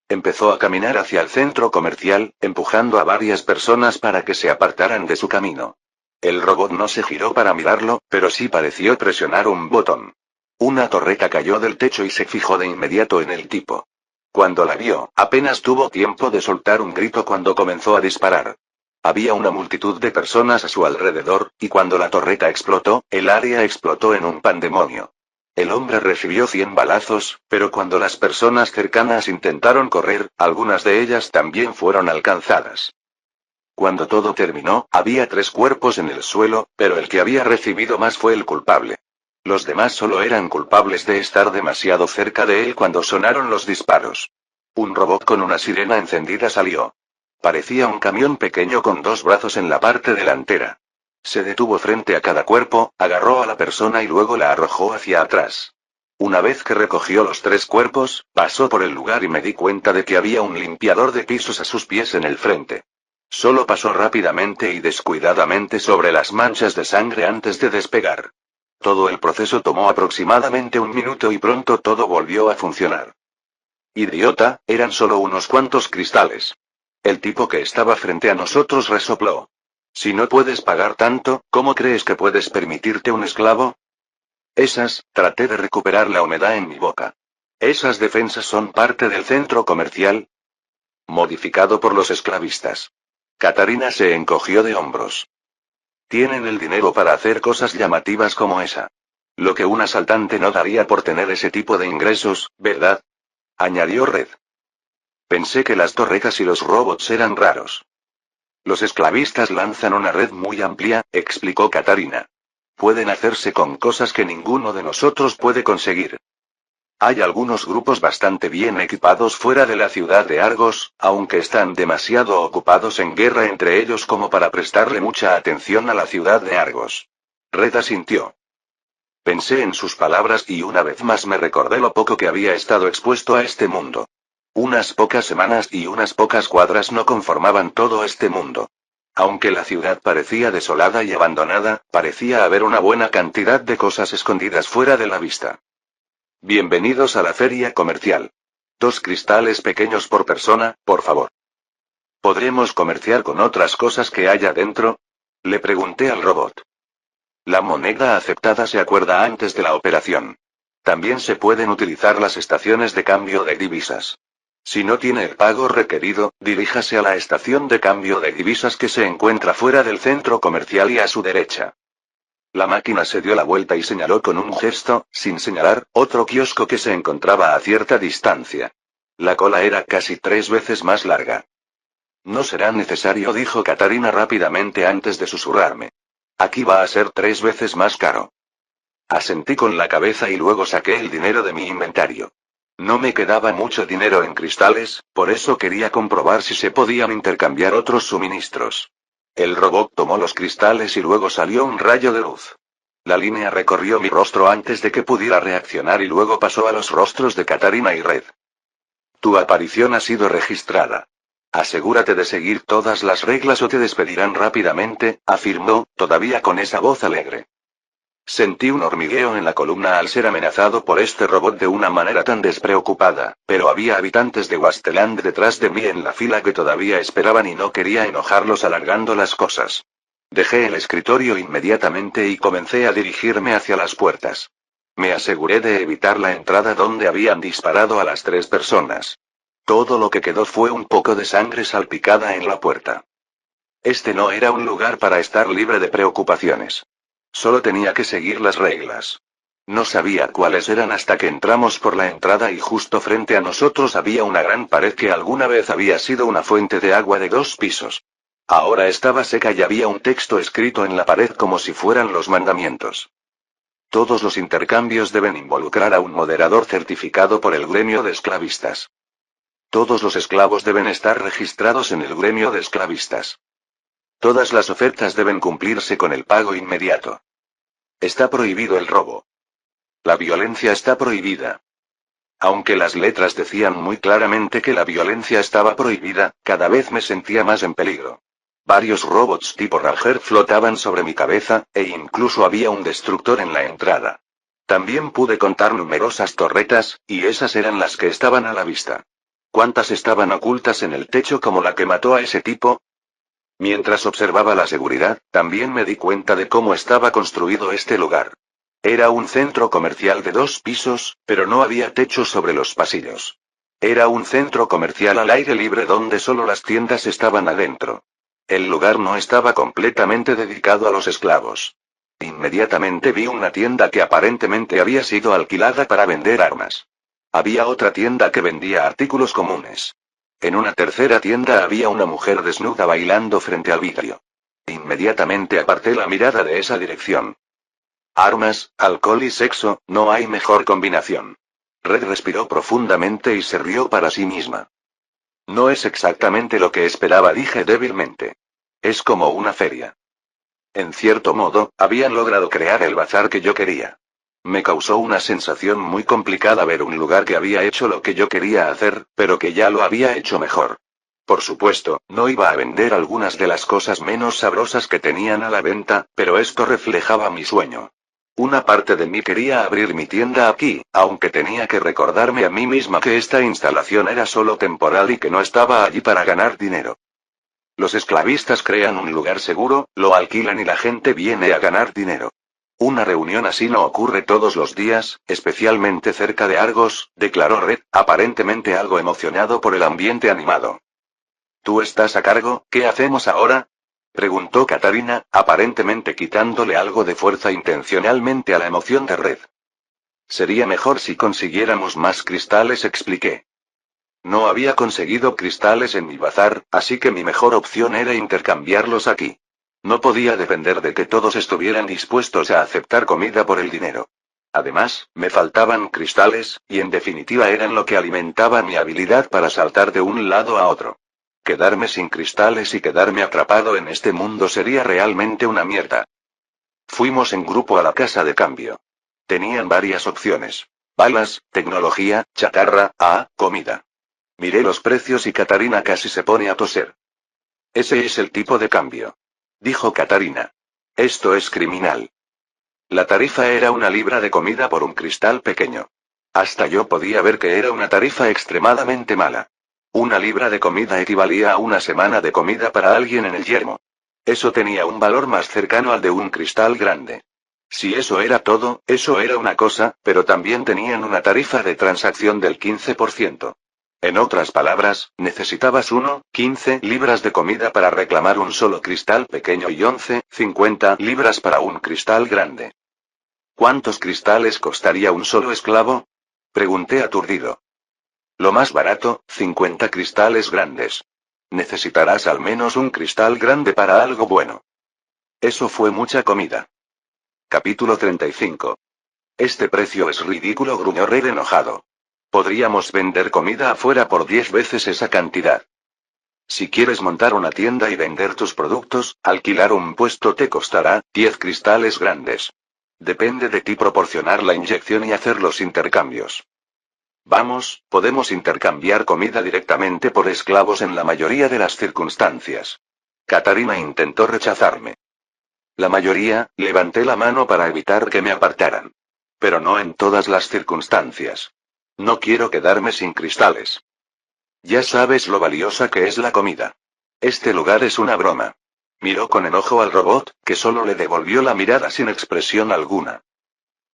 A: Empezó a caminar hacia el centro comercial, empujando a varias personas para que se apartaran de su camino. El robot no se giró para mirarlo, pero sí pareció presionar un botón. Una torreta cayó del techo y se fijó de inmediato en el tipo. Cuando la vio, apenas tuvo tiempo de soltar un grito cuando comenzó a disparar. Había una multitud de personas a su alrededor, y cuando la torreta explotó, el área explotó en un pandemonio. El hombre recibió 100 balazos, pero cuando las personas cercanas intentaron correr, algunas de ellas también fueron alcanzadas. Cuando todo terminó, había 3 cuerpos en el suelo, pero el que había recibido más fue el culpable. Los demás solo eran culpables de estar demasiado cerca de él cuando sonaron los disparos. Un robot con una sirena encendida salió. Parecía un camión pequeño con 2 brazos en la parte delantera. Se detuvo frente a cada cuerpo, agarró a la persona y luego la arrojó hacia atrás. Una vez que recogió los 3 cuerpos, pasó por el lugar y me di cuenta de que había un limpiador de pisos a sus pies en el frente. Solo pasó rápidamente y descuidadamente sobre las manchas de sangre antes de despegar. Todo el proceso tomó aproximadamente 1 minuto y pronto todo volvió a funcionar. Idiota, eran solo unos cuantos cristales. El tipo que estaba frente a nosotros resopló. Si no puedes pagar tanto, ¿cómo crees que puedes permitirte un esclavo? Traté de recuperar la humedad en mi boca. ¿Esas defensas son parte del centro comercial? Modificado por los esclavistas. Katarina se encogió de hombros. Tienen el dinero para hacer cosas llamativas como esa. Lo que un asaltante no daría por tener ese tipo de ingresos, ¿verdad? Añadió Red. Pensé que las torretas y los robots eran raros. Los esclavistas lanzan una red muy amplia, explicó Katarina. Pueden hacerse con cosas que ninguno de nosotros puede conseguir. Hay algunos grupos bastante bien equipados fuera de la ciudad de Argos, aunque están demasiado ocupados en guerra entre ellos como para prestarle mucha atención a la ciudad de Argos. Red asintió. Pensé en sus palabras y una vez más me recordé lo poco que había estado expuesto a este mundo. Unas pocas semanas y unas pocas cuadras no conformaban todo este mundo. Aunque la ciudad parecía desolada y abandonada, parecía haber una buena cantidad de cosas escondidas fuera de la vista. Bienvenidos a la feria comercial. 2 cristales pequeños por persona, por favor. ¿Podremos comerciar con otras cosas que haya dentro? Le pregunté al robot. La moneda aceptada se acuerda antes de la operación. También se pueden utilizar las estaciones de cambio de divisas. Si no tiene el pago requerido, diríjase a la estación de cambio de divisas que se encuentra fuera del centro comercial y a su derecha. La máquina se dio la vuelta y señaló con un gesto, sin señalar, otro kiosco que se encontraba a cierta distancia. La cola era casi 3 veces más larga. No será necesario, dijo Katarina rápidamente antes de susurrarme. Aquí va a ser 3 veces más caro. Asentí con la cabeza y luego saqué el dinero de mi inventario. No me quedaba mucho dinero en cristales, por eso quería comprobar si se podían intercambiar otros suministros. El robot tomó los cristales y luego salió un rayo de luz. La línea recorrió mi rostro antes de que pudiera reaccionar y luego pasó a los rostros de Katarina y Red. Tu aparición ha sido registrada. Asegúrate de seguir todas las reglas o te despedirán rápidamente, afirmó, todavía con esa voz alegre. Sentí un hormigueo en la columna al ser amenazado por este robot de una manera tan despreocupada, pero había habitantes de Wasteland detrás de mí en la fila que todavía esperaban y no quería enojarlos alargando las cosas. Dejé el escritorio inmediatamente y comencé a dirigirme hacia las puertas. Me aseguré de evitar la entrada donde habían disparado a las 3 personas. Todo lo que quedó fue un poco de sangre salpicada en la puerta. Este no era un lugar para estar libre de preocupaciones. Solo tenía que seguir las reglas. No sabía cuáles eran hasta que entramos por la entrada y justo frente a nosotros había una gran pared que alguna vez había sido una fuente de agua de 2 pisos. Ahora estaba seca y había un texto escrito en la pared como si fueran los mandamientos. Todos los intercambios deben involucrar a un moderador certificado por el gremio de esclavistas. Todos los esclavos deben estar registrados en el gremio de esclavistas. Todas las ofertas deben cumplirse con el pago inmediato. Está prohibido el robo. La violencia está prohibida. Aunque las letras decían muy claramente que la violencia estaba prohibida, cada vez me sentía más en peligro. Varios robots tipo Ranger flotaban sobre mi cabeza, e incluso había un destructor en la entrada. También pude contar numerosas torretas, y esas eran las que estaban a la vista. ¿Cuántas estaban ocultas en el techo como la que mató a ese tipo? Mientras observaba la seguridad, también me di cuenta de cómo estaba construido este lugar. Era un centro comercial de 2 pisos, pero no había techo sobre los pasillos. Era un centro comercial al aire libre donde solo las tiendas estaban adentro. El lugar no estaba completamente dedicado a los esclavos. Inmediatamente vi una tienda que aparentemente había sido alquilada para vender armas. Había otra tienda que vendía artículos comunes. En una tercera tienda había una mujer desnuda bailando frente al vidrio. Inmediatamente aparté la mirada de esa dirección. Armas, alcohol y sexo, no hay mejor combinación. Red respiró profundamente y se rió para sí misma. No es exactamente lo que esperaba, dije débilmente. Es como una feria. En cierto modo, habían logrado crear el bazar que yo quería. Me causó una sensación muy complicada ver un lugar que había hecho lo que yo quería hacer, pero que ya lo había hecho mejor. Por supuesto, no iba a vender algunas de las cosas menos sabrosas que tenían a la venta, pero esto reflejaba mi sueño. Una parte de mí quería abrir mi tienda aquí, aunque tenía que recordarme a mí misma que esta instalación era solo temporal y que no estaba allí para ganar dinero. Los esclavistas crean un lugar seguro, lo alquilan y la gente viene a ganar dinero. Una reunión así no ocurre todos los días, especialmente cerca de Argos, declaró Red, aparentemente algo emocionado por el ambiente animado. ¿Tú estás a cargo? ¿Qué hacemos ahora?, preguntó Katarina, aparentemente quitándole algo de fuerza intencionalmente a la emoción de Red. Sería mejor si consiguiéramos más cristales, expliqué. No había conseguido cristales en mi bazar, así que mi mejor opción era intercambiarlos aquí. No podía depender de que todos estuvieran dispuestos a aceptar comida por el dinero. Además, me faltaban cristales, y en definitiva eran lo que alimentaba mi habilidad para saltar de un lado a otro. Quedarme sin cristales y quedarme atrapado en este mundo sería realmente una mierda. Fuimos en grupo a la casa de cambio. Tenían varias opciones. Balas, tecnología, chatarra, comida. Miré los precios y Katarina casi se pone a toser. Ese es el tipo de cambio, dijo Katarina. Esto es criminal. La tarifa era 1 libra de comida por un cristal pequeño. Hasta yo podía ver que era una tarifa extremadamente mala. 1 libra de comida equivalía a 1 semana de comida para alguien en el yermo. Eso tenía un valor más cercano al de un cristal grande. Si eso era todo, eso era una cosa, pero también tenían una tarifa de transacción del 15%. En otras palabras, necesitabas 15 libras de comida para reclamar un solo cristal pequeño y 50 libras para un cristal grande. ¿Cuántos cristales costaría un solo esclavo?, pregunté aturdido. Lo más barato, 50 cristales grandes. Necesitarás al menos un cristal grande para algo bueno. Eso fue mucha comida. Capítulo 35. Este precio es ridículo, gruñó Red enojado. Podríamos vender comida afuera por 10 veces esa cantidad. Si quieres montar una tienda y vender tus productos, alquilar un puesto te costará 10 cristales grandes. Depende de ti proporcionar la inyección y hacer los intercambios. Vamos, podemos intercambiar comida directamente por esclavos en la mayoría de las circunstancias. Katarina intentó rechazarme. La mayoría, levanté la mano para evitar que me apartaran. Pero no en todas las circunstancias. No quiero quedarme sin cristales. Ya sabes lo valiosa que es la comida. Este lugar es una broma. Miró con enojo al robot, que solo le devolvió la mirada sin expresión alguna.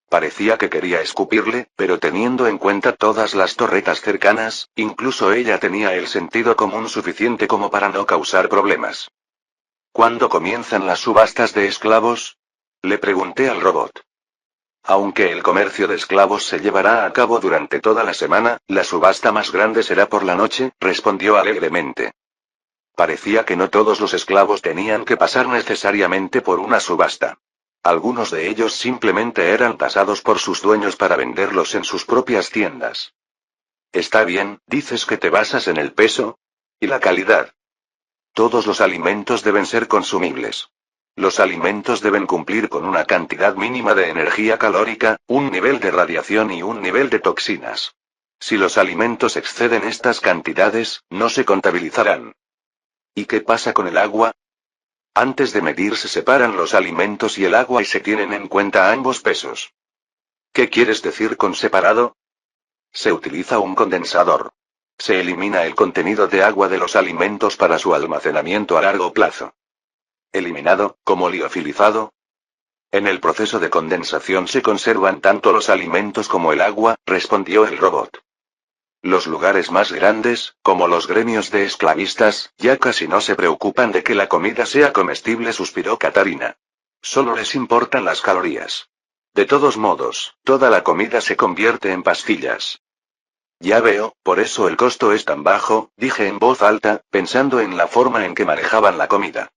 A: Parecía que quería escupirle, pero teniendo en cuenta todas las torretas cercanas, incluso ella tenía el sentido común suficiente como para no causar problemas. ¿Cuándo comienzan las subastas de esclavos?, le pregunté al robot. Aunque el comercio de esclavos se llevará a cabo durante toda la semana, la subasta más grande será por la noche, respondió alegremente. Parecía que no todos los esclavos tenían que pasar necesariamente por una subasta. Algunos de ellos simplemente eran tasados por sus dueños para venderlos en sus propias tiendas. Está bien, dices que te basas en el peso y la calidad. Todos los alimentos deben ser consumibles. Los alimentos deben cumplir con una cantidad mínima de energía calórica, un nivel de radiación y un nivel de toxinas. Si los alimentos exceden estas cantidades, no se contabilizarán. ¿Y qué pasa con el agua? Antes de medir se separan los alimentos y el agua y se tienen en cuenta ambos pesos. ¿Qué quieres decir con separado? Se utiliza un condensador. Se elimina el contenido de agua de los alimentos para su almacenamiento a largo plazo. ¿Eliminado, como liofilizado? En el proceso de condensación se conservan tanto los alimentos como el agua, respondió el robot. Los lugares más grandes, como los gremios de esclavistas, ya casi no se preocupan de que la comida sea comestible, suspiró Katarina. Solo les importan las calorías. De todos modos, toda la comida se convierte en pastillas. Ya veo, por eso el costo es tan bajo, dije en voz alta, pensando en la forma en que manejaban la comida.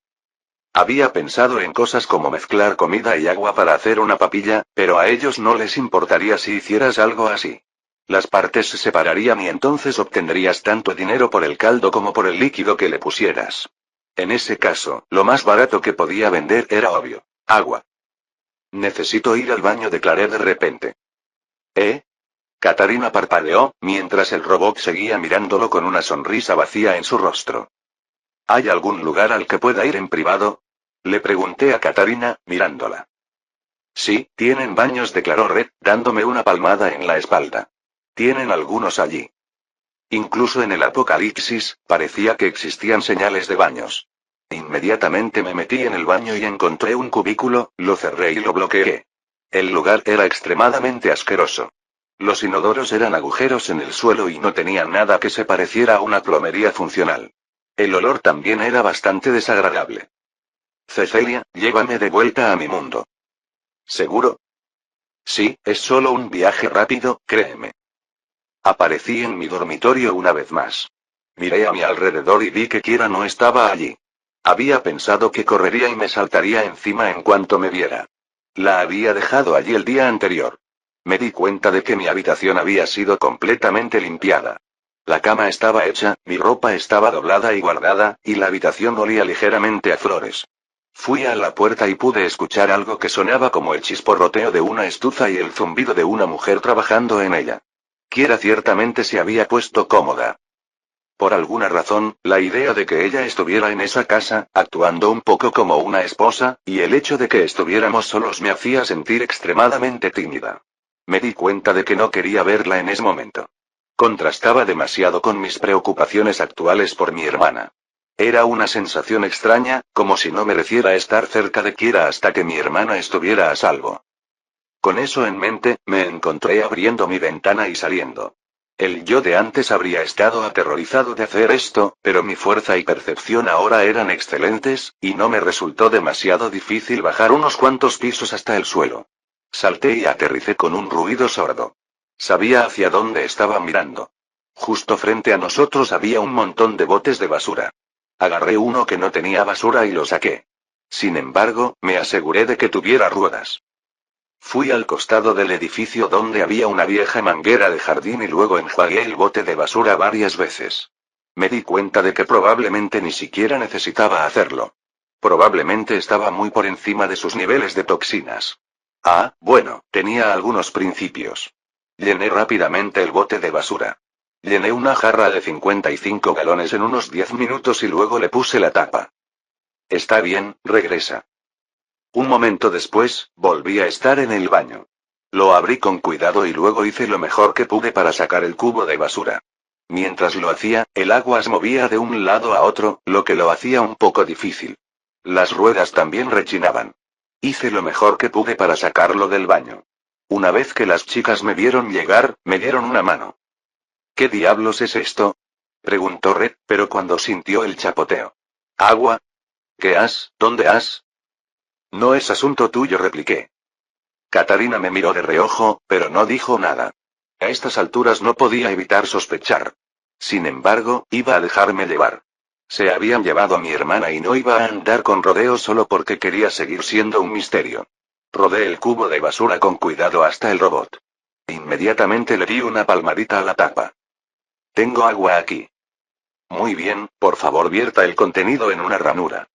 A: Había pensado en cosas como mezclar comida y agua para hacer una papilla, pero a ellos no les importaría si hicieras algo así. Las partes se separarían y entonces obtendrías tanto dinero por el caldo como por el líquido que le pusieras. En ese caso, lo más barato que podía vender era obvio: agua. Necesito ir al baño, declaré de repente. ¿Eh? Katarina parpadeó, mientras el robot seguía mirándolo con una sonrisa vacía en su rostro. ¿Hay algún lugar al que pueda ir en privado? Le pregunté a Katarina, mirándola. Sí, tienen baños, declaró Red, dándome una palmada en la espalda. Tienen algunos allí. Incluso en el apocalipsis, parecía que existían señales de baños. Inmediatamente me metí en el baño y encontré un cubículo, lo cerré y lo bloqueé. El lugar era extremadamente asqueroso. Los inodoros eran agujeros en el suelo y no tenían nada que se pareciera a una plomería funcional. El olor también era bastante desagradable. Cecilia, llévame de vuelta a mi mundo. ¿Seguro? Sí, es solo un viaje rápido, créeme. Aparecí en mi dormitorio una vez más. Miré a mi alrededor y vi que Kira no estaba allí. Había pensado que correría y me saltaría encima en cuanto me viera. La había dejado allí el día anterior. Me di cuenta de que mi habitación había sido completamente limpiada. La cama estaba hecha, mi ropa estaba doblada y guardada, y la habitación olía ligeramente a flores. Fui a la puerta y pude escuchar algo que sonaba como el chisporroteo de una estufa y el zumbido de una mujer trabajando en ella. Kira ciertamente se había puesto cómoda. Por alguna razón, la idea de que ella estuviera en esa casa, actuando un poco como una esposa, y el hecho de que estuviéramos solos me hacía sentir extremadamente tímida. Me di cuenta de que no quería verla en ese momento. Contrastaba demasiado con mis preocupaciones actuales por mi hermana. Era una sensación extraña, como si no mereciera estar cerca de Kira hasta que mi hermana estuviera a salvo. Con eso en mente, me encontré abriendo mi ventana y saliendo. El yo de antes habría estado aterrorizado de hacer esto, pero mi fuerza y percepción ahora eran excelentes, y no me resultó demasiado difícil bajar unos cuantos pisos hasta el suelo. Salté y aterricé con un ruido sordo. Sabía hacia dónde estaba mirando. Justo frente a nosotros había un montón de botes de basura. Agarré uno que no tenía basura y lo saqué. Sin embargo, me aseguré de que tuviera ruedas. Fui al costado del edificio donde había una vieja manguera de jardín y luego enjuagué el bote de basura varias veces. Me di cuenta de que probablemente ni siquiera necesitaba hacerlo. Probablemente estaba muy por encima de sus niveles de toxinas. Ah, bueno, tenía algunos principios. Llené rápidamente el bote de basura. Llené una jarra de 55 galones en unos 10 minutos y luego le puse la tapa. Está bien, regresa. Un momento después, volví a estar en el baño. Lo abrí con cuidado y luego hice lo mejor que pude para sacar el cubo de basura. Mientras lo hacía, el agua se movía de un lado a otro, lo que lo hacía un poco difícil. Las ruedas también rechinaban. Hice lo mejor que pude para sacarlo del baño. Una vez que las chicas me vieron llegar, me dieron una mano. ¿Qué diablos es esto?, preguntó Red, pero cuando sintió el chapoteo. ¿Agua? ¿Qué has? ¿Dónde has? No es asunto tuyo, repliqué. Katarina me miró de reojo, pero no dijo nada. A estas alturas no podía evitar sospechar. Sin embargo, iba a dejarme llevar. Se habían llevado a mi hermana y no iba a andar con rodeos solo porque quería seguir siendo un misterio. Rodé el cubo de basura con cuidado hasta el robot. Inmediatamente le di una palmadita a la tapa. Tengo agua aquí. Muy bien, por favor vierta el contenido en una ranura.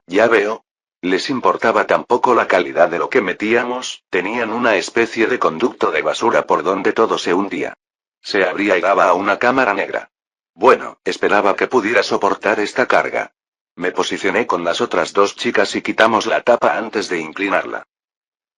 A: Ya veo. Les importaba tan poco la calidad de lo que metíamos, tenían una especie de conducto de basura por donde todo se hundía. Se abría y daba a una cámara negra. Bueno, esperaba que pudiera soportar esta carga. Me posicioné con las otras dos chicas y quitamos la tapa antes de inclinarla.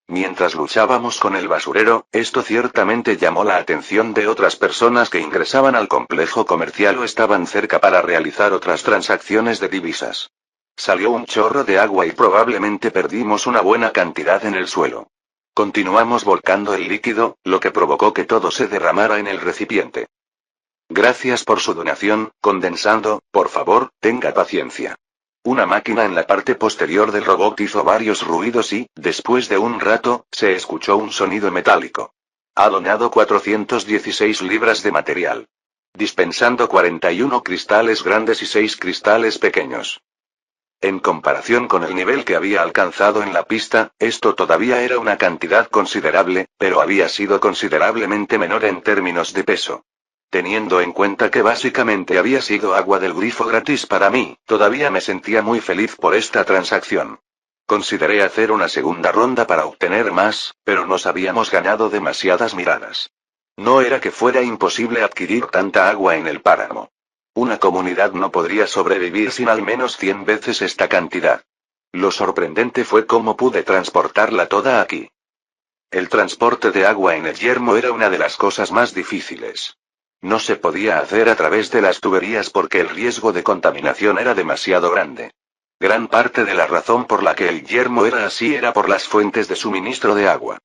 A: Mientras luchábamos con el basurero, esto ciertamente llamó la atención de otras personas que ingresaban al complejo comercial o estaban cerca para realizar otras transacciones de divisas. Salió un chorro de agua y probablemente perdimos una buena cantidad en el suelo. Continuamos volcando el líquido, lo que provocó que todo se derramara en el recipiente. Gracias por su donación, condensando, por favor, tenga paciencia. Una máquina en la parte posterior del robot hizo varios ruidos y, después de un rato, se escuchó un sonido metálico. Ha donado 416 libras de material. Dispensando 41 cristales grandes y 6 cristales pequeños. En comparación con el nivel que había alcanzado en la pista, esto todavía era una cantidad considerable, pero había sido considerablemente menor en términos de peso. Teniendo en cuenta que básicamente había sido agua del grifo gratis para mí, todavía me sentía muy feliz por esta transacción. Consideré hacer una segunda ronda para obtener más, pero nos habíamos ganado demasiadas miradas. No era que fuera imposible adquirir tanta agua en el páramo. Una comunidad no podría sobrevivir sin al menos 100 veces esta cantidad. Lo sorprendente fue cómo pude transportarla toda aquí. El transporte de agua en el yermo era una de las cosas más difíciles. No se podía hacer a través de las tuberías porque el riesgo de contaminación era demasiado grande. Gran parte de la razón por la que el yermo era así era por las fuentes de suministro de agua.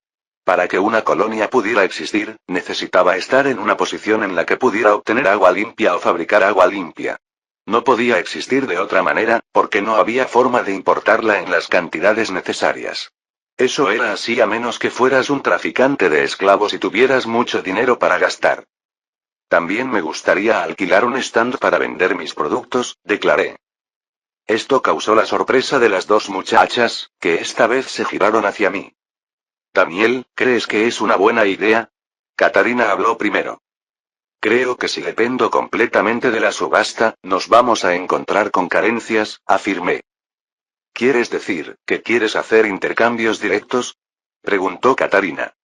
A: Para que una colonia pudiera existir, necesitaba estar en una posición en la que pudiera obtener agua limpia o fabricar agua limpia. No podía existir de otra manera, porque no había forma de importarla en las cantidades necesarias. Eso era así a menos que fueras un traficante de esclavos y tuvieras mucho dinero para gastar. También me gustaría alquilar un stand para vender mis productos, declaré. Esto causó la sorpresa de las dos muchachas, que esta vez se giraron hacia mí. Daniel, ¿crees que es una buena idea? Katarina habló primero. Creo que si dependo completamente de la subasta, nos vamos a encontrar con carencias, afirmé. ¿Quieres decir que quieres hacer intercambios directos? Preguntó Katarina.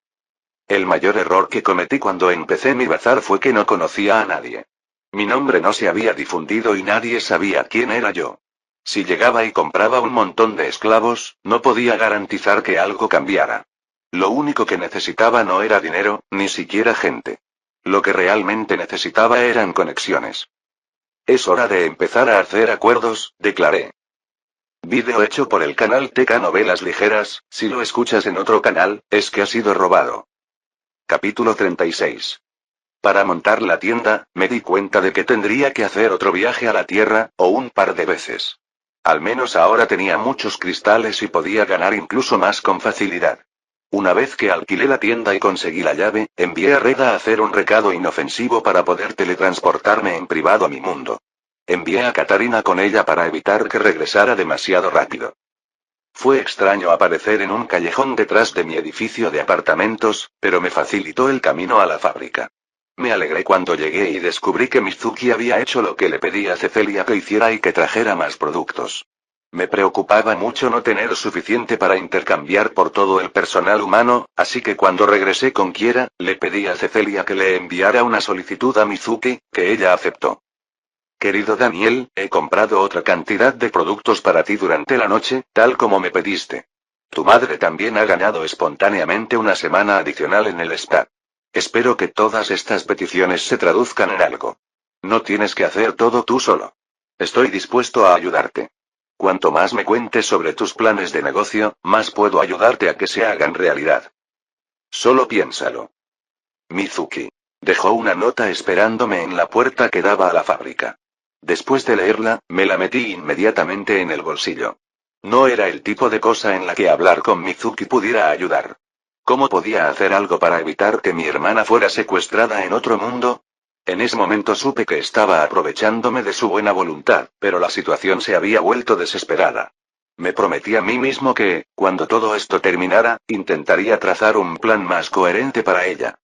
A: El mayor error que cometí cuando empecé mi bazar fue que no conocía a nadie. Mi nombre no se había difundido y nadie sabía quién era yo. Si llegaba y compraba un montón de esclavos, no podía garantizar que algo cambiara. Lo único que necesitaba no era dinero, ni siquiera gente. Lo que realmente necesitaba eran conexiones. Es hora de empezar a hacer acuerdos, declaré. Vídeo hecho por el canal TK Novelas Ligeras. Si lo escuchas en otro canal, es que ha sido robado. Capítulo 36. Para montar la tienda, me di cuenta de que tendría que hacer otro viaje a la Tierra, o un par de veces. Al menos ahora tenía muchos cristales y podía ganar incluso más con facilidad. Una vez que alquilé la tienda y conseguí la llave, envié a Red a hacer un recado inofensivo para poder teletransportarme en privado a mi mundo. Envié a Katarina con ella para evitar que regresara demasiado rápido. Fue extraño aparecer en un callejón detrás de mi edificio de apartamentos, pero me facilitó el camino a la fábrica. Me alegré cuando llegué y descubrí que Mizuki había hecho lo que le pedí a Cecilia que hiciera y que trajera más productos. Me preocupaba mucho no tener suficiente para intercambiar por todo el personal humano, así que cuando regresé con Kiera, le pedí a Cecilia que le enviara una solicitud a Mizuki, que ella aceptó. Querido Daniel, he comprado otra cantidad de productos para ti durante la noche, tal como me pediste. Tu madre también ha ganado espontáneamente una semana adicional en el spa. Espero que todas estas peticiones se traduzcan en algo. No tienes que hacer todo tú solo. Estoy dispuesto a ayudarte. Cuanto más me cuentes sobre tus planes de negocio, más puedo ayudarte a que se hagan realidad. Solo piénsalo. Mizuki. Dejó una nota esperándome en la puerta que daba a la fábrica. Después de leerla, me la metí inmediatamente en el bolsillo. No era el tipo de cosa en la que hablar con Mizuki pudiera ayudar. ¿Cómo podía hacer algo para evitar que mi hermana fuera secuestrada en otro mundo? En ese momento supe que estaba aprovechándome de su buena voluntad, pero la situación se había vuelto desesperada. Me prometí a mí mismo que, cuando todo esto terminara, intentaría trazar un plan más coherente para ella.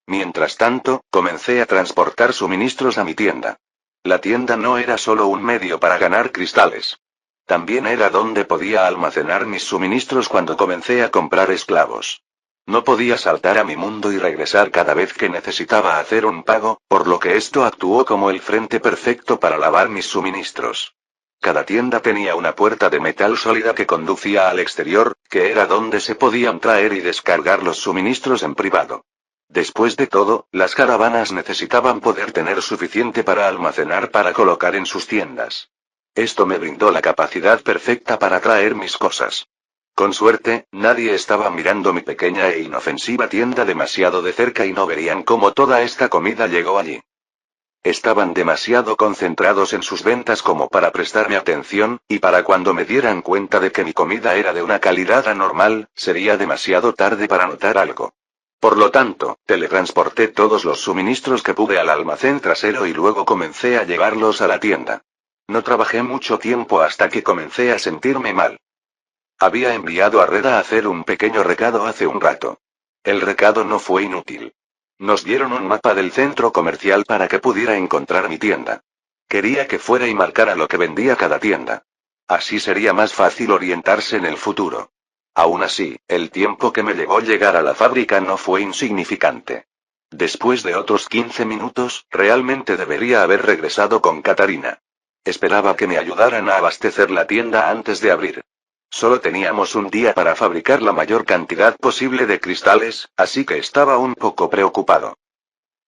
A: Mientras tanto, comencé a transportar suministros a mi tienda. La tienda no era solo un medio para ganar cristales. También era donde podía almacenar mis suministros cuando comencé a comprar esclavos. No podía saltar a mi mundo y regresar cada vez que necesitaba hacer un pago, por lo que esto actuó como el frente perfecto para lavar mis suministros. Cada tienda tenía una puerta de metal sólida que conducía al exterior, que era donde se podían traer y descargar los suministros en privado. Después de todo, las caravanas necesitaban poder tener suficiente para almacenar para colocar en sus tiendas. Esto me brindó la capacidad perfecta para traer mis cosas. Con suerte, nadie estaba mirando mi pequeña e inofensiva tienda demasiado de cerca y no verían cómo toda esta comida llegó allí. Estaban demasiado concentrados en sus ventas como para prestarme atención, y para cuando me dieran cuenta de que mi comida era de una calidad anormal, sería demasiado tarde para notar algo. Por lo tanto, teletransporté todos los suministros que pude al almacén trasero y luego comencé a llevarlos a la tienda. No trabajé mucho tiempo hasta que comencé a sentirme mal. Había enviado a Red a hacer un pequeño recado hace un rato. El recado no fue inútil. Nos dieron un mapa del centro comercial para que pudiera encontrar mi tienda. Quería que fuera y marcara lo que vendía cada tienda. Así sería más fácil orientarse en el futuro. Aún así, el tiempo que me llevó llegar a la fábrica no fue insignificante. Después de otros 15 minutos, realmente debería haber regresado con Katarina. Esperaba que me ayudaran a abastecer la tienda antes de abrir. Solo teníamos un día para fabricar la mayor cantidad posible de cristales, así que estaba un poco preocupado.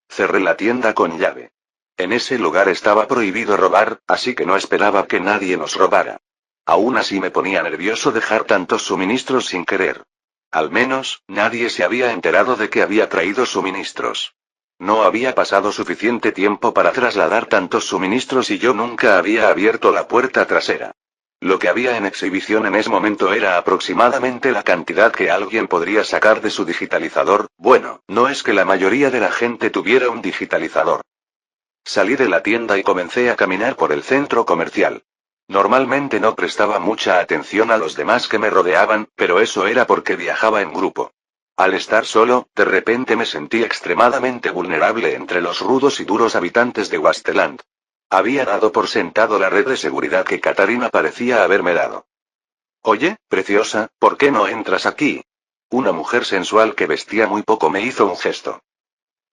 A: Cerré la tienda con llave. En ese lugar estaba prohibido robar, así que no esperaba que nadie nos robara. Aún así me ponía nervioso dejar tantos suministros sin querer. Al menos, nadie se había enterado de que había traído suministros. No había pasado suficiente tiempo para trasladar tantos suministros y yo nunca había abierto la puerta trasera. Lo que había en exhibición en ese momento era aproximadamente la cantidad que alguien podría sacar de su digitalizador. Bueno, no es que la mayoría de la gente tuviera un digitalizador. Salí de la tienda y comencé a caminar por el centro comercial. Normalmente no prestaba mucha atención a los demás que me rodeaban, pero eso era porque viajaba en grupo. Al estar solo, de repente me sentí extremadamente vulnerable entre los rudos y duros habitantes de Wasteland. Había dado por sentado la red de seguridad que Katarina parecía haberme dado. Oye, preciosa, ¿por qué no entras aquí? Una mujer sensual que vestía muy poco me hizo un gesto.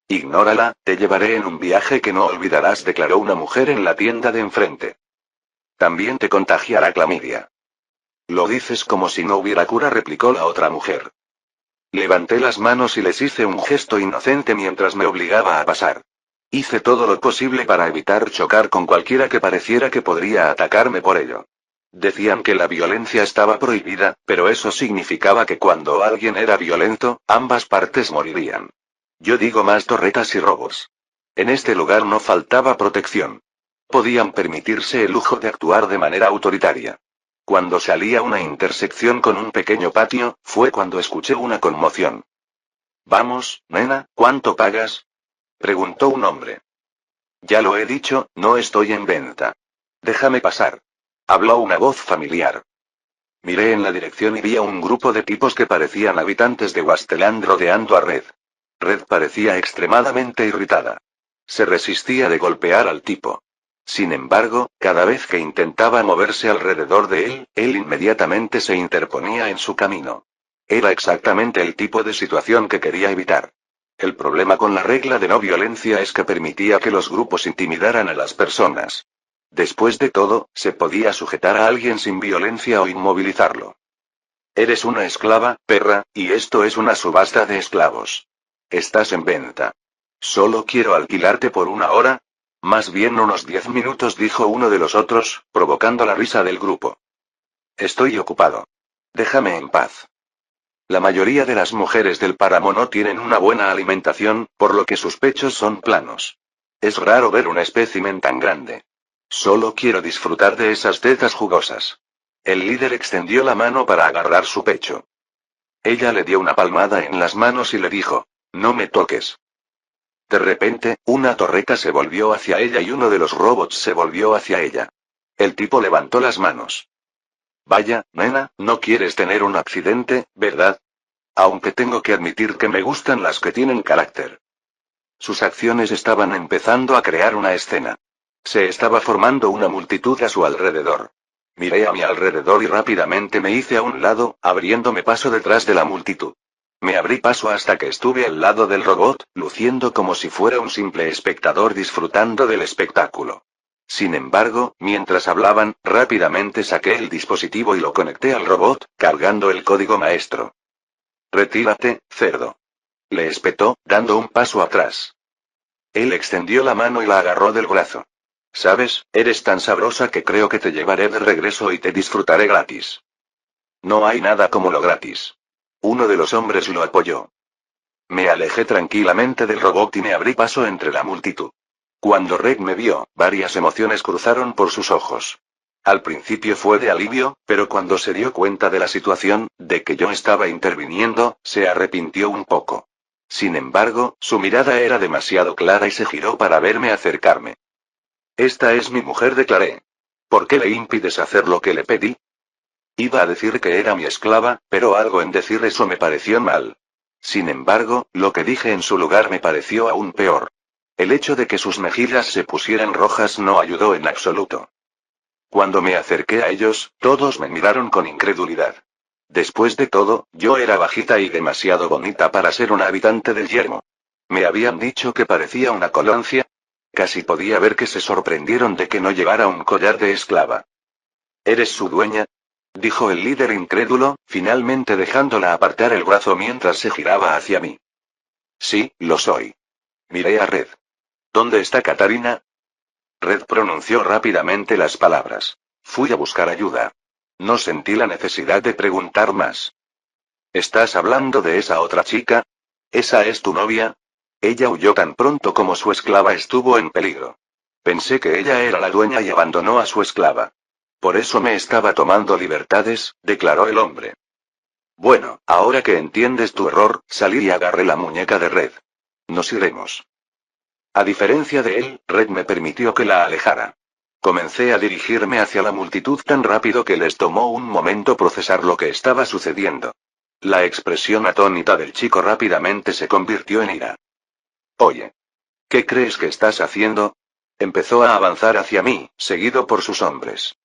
A: Ignórala, te llevaré en un viaje que no olvidarás, declaró una mujer en la tienda de enfrente. También te contagiará clamidia. Lo dices como si no hubiera cura, replicó la otra mujer. Levanté las manos y les hice un gesto inocente mientras me obligaba a pasar. Hice todo lo posible para evitar chocar con cualquiera que pareciera que podría atacarme por ello. Decían que la violencia estaba prohibida, pero eso significaba que cuando alguien era violento, ambas partes morirían. Yo digo más torretas y robos. En este lugar no faltaba protección. Podían permitirse el lujo de actuar de manera autoritaria. Cuando salí a una intersección con un pequeño patio, fue cuando escuché una conmoción. Vamos, nena, ¿cuánto pagas? Preguntó un hombre. Ya lo he dicho, no estoy en venta. Déjame pasar. Habló una voz familiar. Miré en la dirección y vi a un grupo de tipos que parecían habitantes de Wasteland rodeando a Red. Red parecía extremadamente irritada. Se resistía de golpear al tipo. Sin embargo, cada vez que intentaba moverse alrededor de él, él inmediatamente se interponía en su camino. Era exactamente el tipo de situación que quería evitar. El problema con la regla de no violencia es que permitía que los grupos intimidaran a las personas. Después de todo, se podía sujetar a alguien sin violencia o inmovilizarlo. Eres una esclava, perra, y esto es una subasta de esclavos. Estás en venta. Solo quiero alquilarte por una hora. Más bien unos 10 minutos, dijo uno de los otros, provocando la risa del grupo. Estoy ocupado. Déjame en paz. La mayoría de las mujeres del páramo no tienen una buena alimentación, por lo que sus pechos son planos. Es raro ver un espécimen tan grande. Solo quiero disfrutar de esas tetas jugosas. El líder extendió la mano para agarrar su pecho. Ella le dio una palmada en las manos y le dijo, no me toques. De repente, una torreta se volvió hacia ella y uno de los robots se volvió hacia ella. El tipo levantó las manos. Vaya, nena, no quieres tener un accidente, ¿verdad? Aunque tengo que admitir que me gustan las que tienen carácter. Sus acciones estaban empezando a crear una escena. Se estaba formando una multitud a su alrededor. Miré a mi alrededor y rápidamente me hice a un lado, abriéndome paso detrás de la multitud. Me abrí paso hasta que estuve al lado del robot, luciendo como si fuera un simple espectador disfrutando del espectáculo. Sin embargo, mientras hablaban, rápidamente saqué el dispositivo y lo conecté al robot, cargando el código maestro. «Retírate, cerdo», le espetó, dando un paso atrás. Él extendió la mano y la agarró del brazo. «Sabes, eres tan sabrosa que creo que te llevaré de regreso y te disfrutaré gratis». «No hay nada como lo gratis». Uno de los hombres lo apoyó. Me alejé tranquilamente del robot y me abrí paso entre la multitud. Cuando Red me vio, varias emociones cruzaron por sus ojos. Al principio fue de alivio, pero cuando se dio cuenta de la situación, de que yo estaba interviniendo, se arrepintió un poco. Sin embargo, su mirada era demasiado clara y se giró para verme acercarme. «Esta es mi mujer», declaré. «¿Por qué le impides hacer lo que le pedí?» Iba a decir que era mi esclava, pero algo en decir eso me pareció mal. Sin embargo, lo que dije en su lugar me pareció aún peor. El hecho de que sus mejillas se pusieran rojas no ayudó en absoluto. Cuando me acerqué a ellos, todos me miraron con incredulidad. Después de todo, yo era bajita y demasiado bonita para ser una habitante del yermo. ¿Me habían dicho que parecía una coloncia? Casi podía ver que se sorprendieron de que no llevara un collar de esclava. ¿Eres su dueña?, dijo el líder incrédulo, finalmente dejándola apartar el brazo mientras se giraba hacia mí. «Sí, lo soy». Miré a Red. «¿Dónde está Katarina?» Red pronunció rápidamente las palabras. «Fui a buscar ayuda». No sentí la necesidad de preguntar más. «¿Estás hablando de esa otra chica? ¿Esa es tu novia?» Ella huyó tan pronto como su esclava estuvo en peligro. Pensé que ella era la dueña y abandonó a su esclava. Por eso me estaba tomando libertades, declaró el hombre. «Bueno, ahora que entiendes tu error», salí y agarré la muñeca de Red. «Nos iremos». A diferencia de él, Red me permitió que la alejara. Comencé a dirigirme hacia la multitud tan rápido que les tomó un momento procesar lo que estaba sucediendo. La expresión atónita del chico rápidamente se convirtió en ira. «Oye. ¿Qué crees que estás haciendo?». Empezó a avanzar hacia mí, seguido por sus hombres.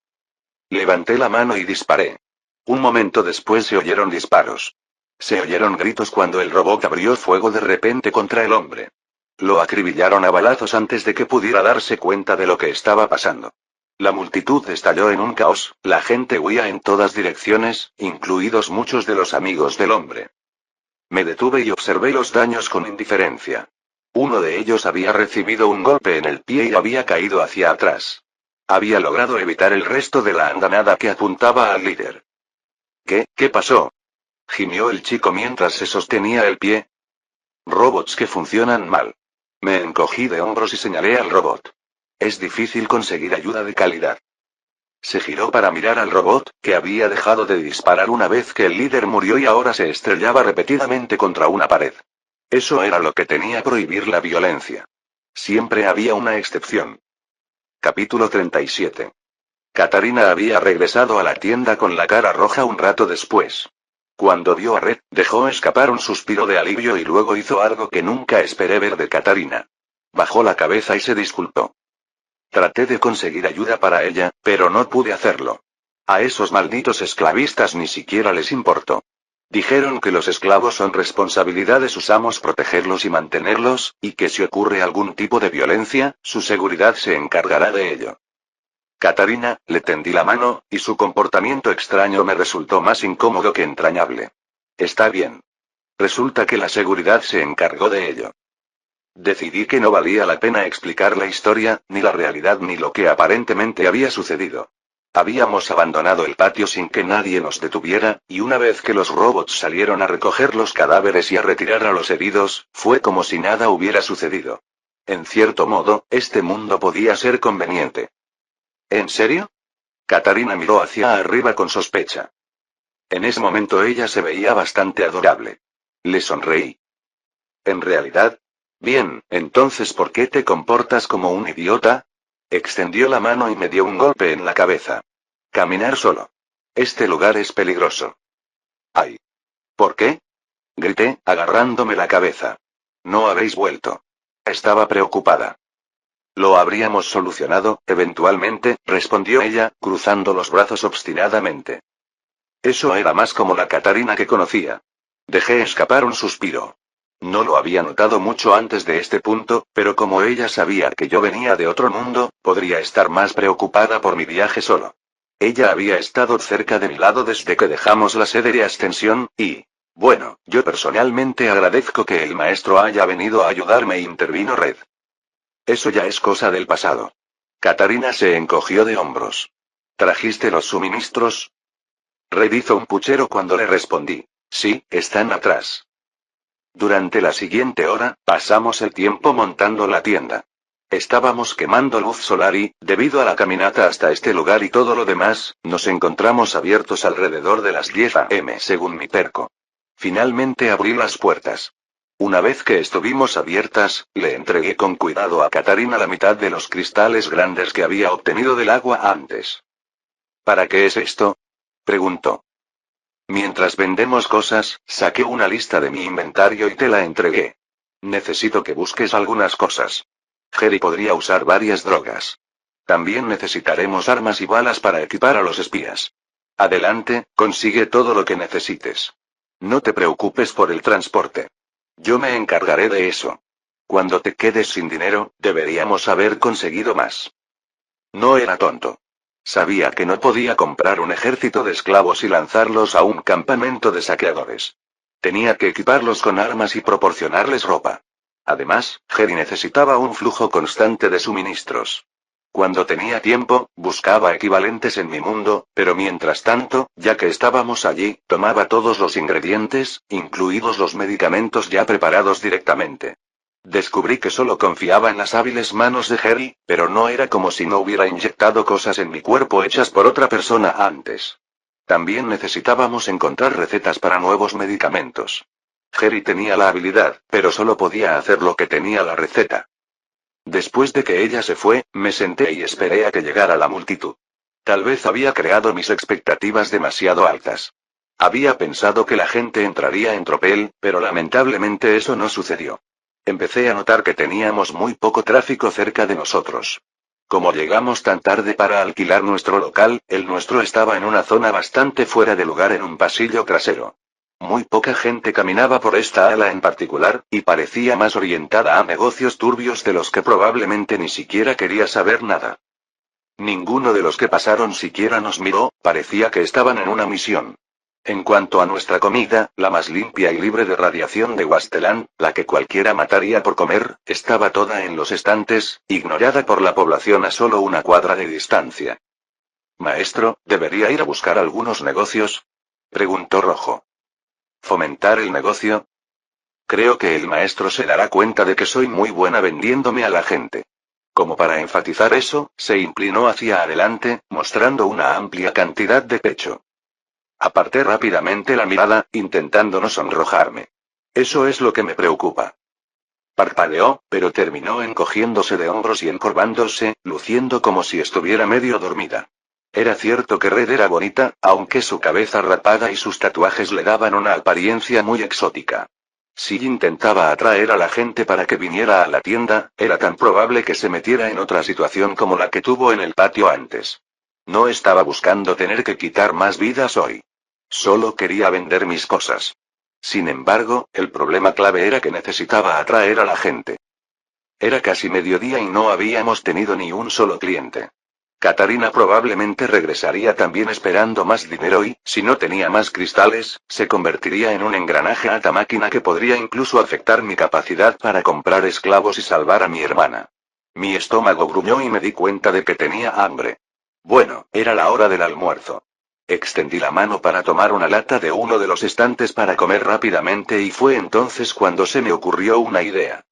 A: Levanté la mano y disparé. Un momento después se oyeron disparos. Se oyeron gritos cuando el robot abrió fuego de repente contra el hombre. Lo acribillaron a balazos antes de que pudiera darse cuenta de lo que estaba pasando. La multitud estalló en un caos, la gente huía en todas direcciones, incluidos muchos de los amigos del hombre. Me detuve y observé los daños con indiferencia. Uno de ellos había recibido un golpe en el pie y había caído hacia atrás. Había logrado evitar el resto de la andanada que apuntaba al líder. ¿Qué pasó?, gimió el chico mientras se sostenía el pie. «Robots que funcionan mal». Me encogí de hombros y señalé al robot. «Es difícil conseguir ayuda de calidad». Se giró para mirar al robot, que había dejado de disparar una vez que el líder murió y ahora se estrellaba repetidamente contra una pared. Eso era lo que tenía prohibir la violencia. Siempre había una excepción. Capítulo 37. Katarina había regresado a la tienda con la cara roja un rato después. Cuando vio a Red, dejó escapar un suspiro de alivio y luego hizo algo que nunca esperé ver de Katarina. Bajó la cabeza y se disculpó. Traté de conseguir ayuda para ella, pero no pude hacerlo. A esos malditos esclavistas ni siquiera les importó. Dijeron que los esclavos son responsabilidad de sus amos protegerlos y mantenerlos, y que si ocurre algún tipo de violencia, su seguridad se encargará de ello. Katarina, le tendí la mano, y su comportamiento extraño me resultó más incómodo que entrañable. «Está bien. Resulta que la seguridad se encargó de ello». Decidí que no valía la pena explicar la historia, ni la realidad ni lo que aparentemente había sucedido. Habíamos abandonado el patio sin que nadie nos detuviera, y una vez que los robots salieron a recoger los cadáveres y a retirar a los heridos, fue como si nada hubiera sucedido. En cierto modo, este mundo podía ser conveniente. ¿En serio?, Katarina miró hacia arriba con sospecha. En ese momento ella se veía bastante adorable. Le sonreí. ¿En realidad? Bien, entonces ¿por qué te comportas como un idiota? Extendió la mano y me dio un golpe en la cabeza. Caminar solo. Este lugar es peligroso. ¡Ay! ¿Por qué?, grité, agarrándome la cabeza. No habéis vuelto. Estaba preocupada. Lo habríamos solucionado, eventualmente, respondió ella, cruzando los brazos obstinadamente. Eso era más como la Catarina que conocía. Dejé escapar un suspiro. No lo había notado mucho antes de este punto, pero como ella sabía que yo venía de otro mundo, podría estar más preocupada por mi viaje solo. Ella había estado cerca de mi lado desde que dejamos la sede de Ascensión, y... bueno, yo personalmente agradezco que el maestro haya venido a ayudarme, intervino Red. Eso ya es cosa del pasado. Catarina se encogió de hombros. ¿Trajiste los suministros? Red hizo un puchero cuando le respondí. Sí, están atrás. Durante la siguiente hora, pasamos el tiempo montando la tienda. Estábamos quemando luz solar y, debido a la caminata hasta este lugar y todo lo demás, nos encontramos abiertos alrededor de las 10 a.m. según mi perco. Finalmente abrí las puertas. Una vez que estuvimos abiertas, le entregué con cuidado a Catarina la mitad de los cristales grandes que había obtenido del agua antes. ¿Para qué es esto?, preguntó. Mientras vendemos cosas, saqué una lista de mi inventario y te la entregué. Necesito que busques algunas cosas. Jerry podría usar varias drogas. También necesitaremos armas y balas para equipar a los espías. Adelante, consigue todo lo que necesites. No te preocupes por el transporte. Yo me encargaré de eso. Cuando te quedes sin dinero, deberíamos haber conseguido más. No era tonto. Sabía que no podía comprar un ejército de esclavos y lanzarlos a un campamento de saqueadores. Tenía que equiparlos con armas y proporcionarles ropa. Además, Jerry necesitaba un flujo constante de suministros. Cuando tenía tiempo, buscaba equivalentes en mi mundo, pero mientras tanto, ya que estábamos allí, tomaba todos los ingredientes, incluidos los medicamentos ya preparados directamente. Descubrí que solo confiaba en las hábiles manos de Jerry, pero no era como si no hubiera inyectado cosas en mi cuerpo hechas por otra persona antes. También necesitábamos encontrar recetas para nuevos medicamentos. Jerry tenía la habilidad, pero solo podía hacer lo que tenía la receta. Después de que ella se fue, me senté y esperé a que llegara la multitud. Tal vez había creado mis expectativas demasiado altas. Había pensado que la gente entraría en tropel, pero lamentablemente eso no sucedió. Empecé a notar que teníamos muy poco tráfico cerca de nosotros. Como llegamos tan tarde para alquilar nuestro local, el nuestro estaba en una zona bastante fuera de lugar en un pasillo trasero. Muy poca gente caminaba por esta ala en particular, y parecía más orientada a negocios turbios de los que probablemente ni siquiera quería saber nada. Ninguno de los que pasaron siquiera nos miró, parecía que estaban en una misión. En cuanto a nuestra comida, la más limpia y libre de radiación de Wasteland, la que cualquiera mataría por comer, estaba toda en los estantes, ignorada por la población a solo una cuadra de distancia. Maestro, ¿debería ir a buscar algunos negocios?, preguntó Rojo. ¿Fomentar el negocio? Creo que el maestro se dará cuenta de que soy muy buena vendiéndome a la gente. Como para enfatizar eso, se inclinó hacia adelante, mostrando una amplia cantidad de pecho. Aparté rápidamente la mirada, intentando no sonrojarme. Eso es lo que me preocupa. Parpadeó, pero terminó encogiéndose de hombros y encorvándose, luciendo como si estuviera medio dormida. Era cierto que Red era bonita, aunque su cabeza rapada y sus tatuajes le daban una apariencia muy exótica. Si intentaba atraer a la gente para que viniera a la tienda, era tan probable que se metiera en otra situación como la que tuvo en el patio antes. No estaba buscando tener que quitar más vidas hoy. Solo quería vender mis cosas. Sin embargo, el problema clave era que necesitaba atraer a la gente. Era casi mediodía y no habíamos tenido ni un solo cliente. Catarina probablemente regresaría también esperando más dinero y, si no tenía más cristales, se convertiría en un engranaje alta máquina que podría incluso afectar mi capacidad para comprar esclavos y salvar a mi hermana. Mi estómago gruñó y me di cuenta de que tenía hambre. Bueno, era la hora del almuerzo. Extendí la mano para tomar una lata de uno de los estantes para comer rápidamente y fue entonces cuando se me ocurrió una idea.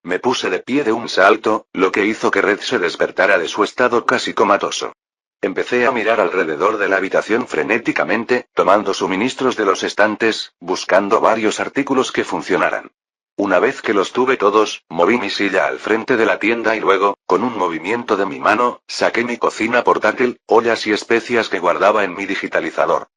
A: Me puse de pie de un salto, lo que hizo que Red se despertara de su estado casi comatoso. Empecé a mirar alrededor de la habitación frenéticamente, tomando suministros de los estantes, buscando varios artículos que funcionaran. Una vez que los tuve todos, moví mi silla al frente de la tienda y luego, con un movimiento de mi mano, saqué mi cocina portátil, ollas y especias que guardaba en mi digitalizador.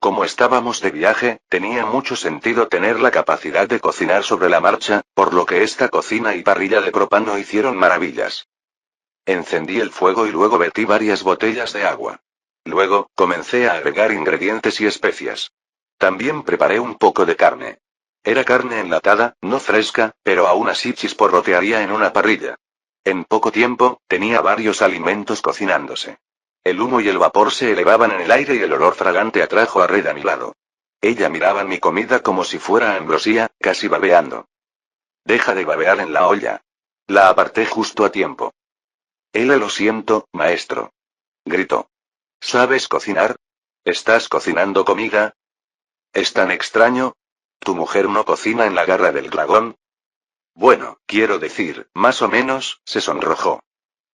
A: Como estábamos de viaje, tenía mucho sentido tener la capacidad de cocinar sobre la marcha, por lo que esta cocina y parrilla de propano hicieron maravillas. Encendí el fuego y luego vertí varias botellas de agua. Luego, comencé a agregar ingredientes y especias. También preparé un poco de carne. Era carne enlatada, no fresca, pero aún así chisporrotearía en una parrilla. En poco tiempo, tenía varios alimentos cocinándose. El humo y el vapor se elevaban en el aire y el olor fragante atrajo a Red a mi lado. Ella miraba mi comida como si fuera ambrosía, casi babeando. Deja de babear en la olla. La aparté justo a tiempo. Lo siento, maestro. Gritó. ¿Sabes cocinar? ¿Estás cocinando comida? ¿Es tan extraño? ¿Tu mujer no cocina en la garra del dragón? Bueno, quiero decir, más o menos, se sonrojó.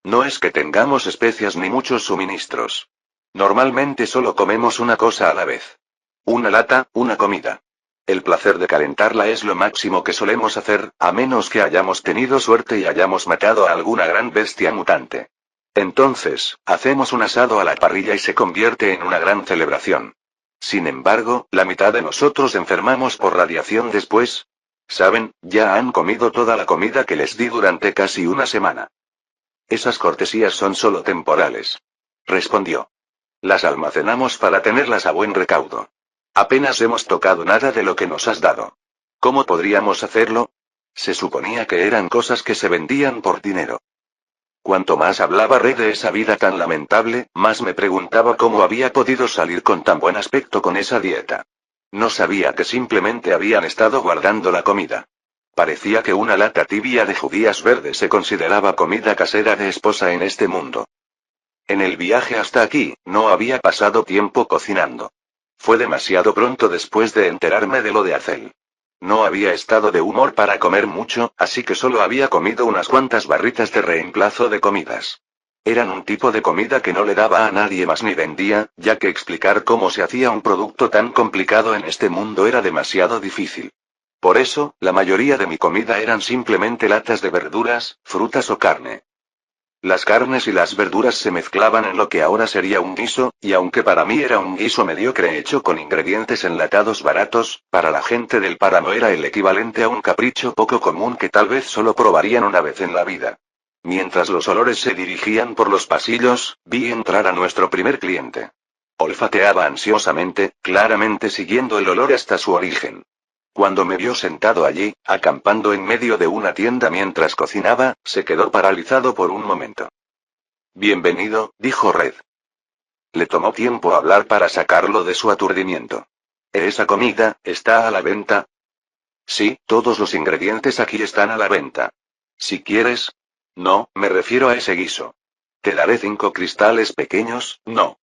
A: No es que tengamos especias ni muchos suministros. Normalmente solo comemos una cosa a la vez. Una lata, una comida. El placer de calentarla es lo máximo que solemos hacer, a menos que hayamos tenido suerte y hayamos matado a alguna gran bestia mutante. Entonces, hacemos un asado a la parrilla y se convierte en una gran celebración. Sin embargo, la mitad de nosotros enfermamos por radiación después. Saben, ya han comido toda la comida que les di durante casi una semana. Esas cortesías son solo temporales. Respondió. Las almacenamos para tenerlas a buen recaudo. Apenas hemos tocado nada de lo que nos has dado. ¿Cómo podríamos hacerlo? Se suponía que eran cosas que se vendían por dinero. Cuanto más hablaba Red de esa vida tan lamentable, más me preguntaba cómo había podido salir con tan buen aspecto con esa dieta. No sabía que simplemente habían estado guardando la comida. Parecía que una lata tibia de judías verdes se consideraba comida casera de esposa en este mundo. En el viaje hasta aquí, no había pasado tiempo cocinando. Fue demasiado pronto después de enterarme de lo de Azel. No había estado de humor para comer mucho, así que solo había comido unas cuantas barritas de reemplazo de comidas. Eran un tipo de comida que no le daba a nadie más ni vendía, ya que explicar cómo se hacía un producto tan complicado en este mundo era demasiado difícil. Por eso, la mayoría de mi comida eran simplemente latas de verduras, frutas o carne. Las carnes y las verduras se mezclaban en lo que ahora sería un guiso, y aunque para mí era un guiso mediocre hecho con ingredientes enlatados baratos, para la gente del páramo era el equivalente a un capricho poco común que tal vez solo probarían una vez en la vida. Mientras los olores se dirigían por los pasillos, vi entrar a nuestro primer cliente. Olfateaba ansiosamente, claramente siguiendo el olor hasta su origen. Cuando me vio sentado allí, acampando en medio de una tienda mientras cocinaba, se quedó paralizado por un momento. Bienvenido, dijo Red. Le tomó tiempo hablar para sacarlo de su aturdimiento. ¿Esa comida está a la venta? Sí, todos los ingredientes aquí están a la venta. Si quieres. No, me refiero a ese guiso. Te daré 5 cristales pequeños, no.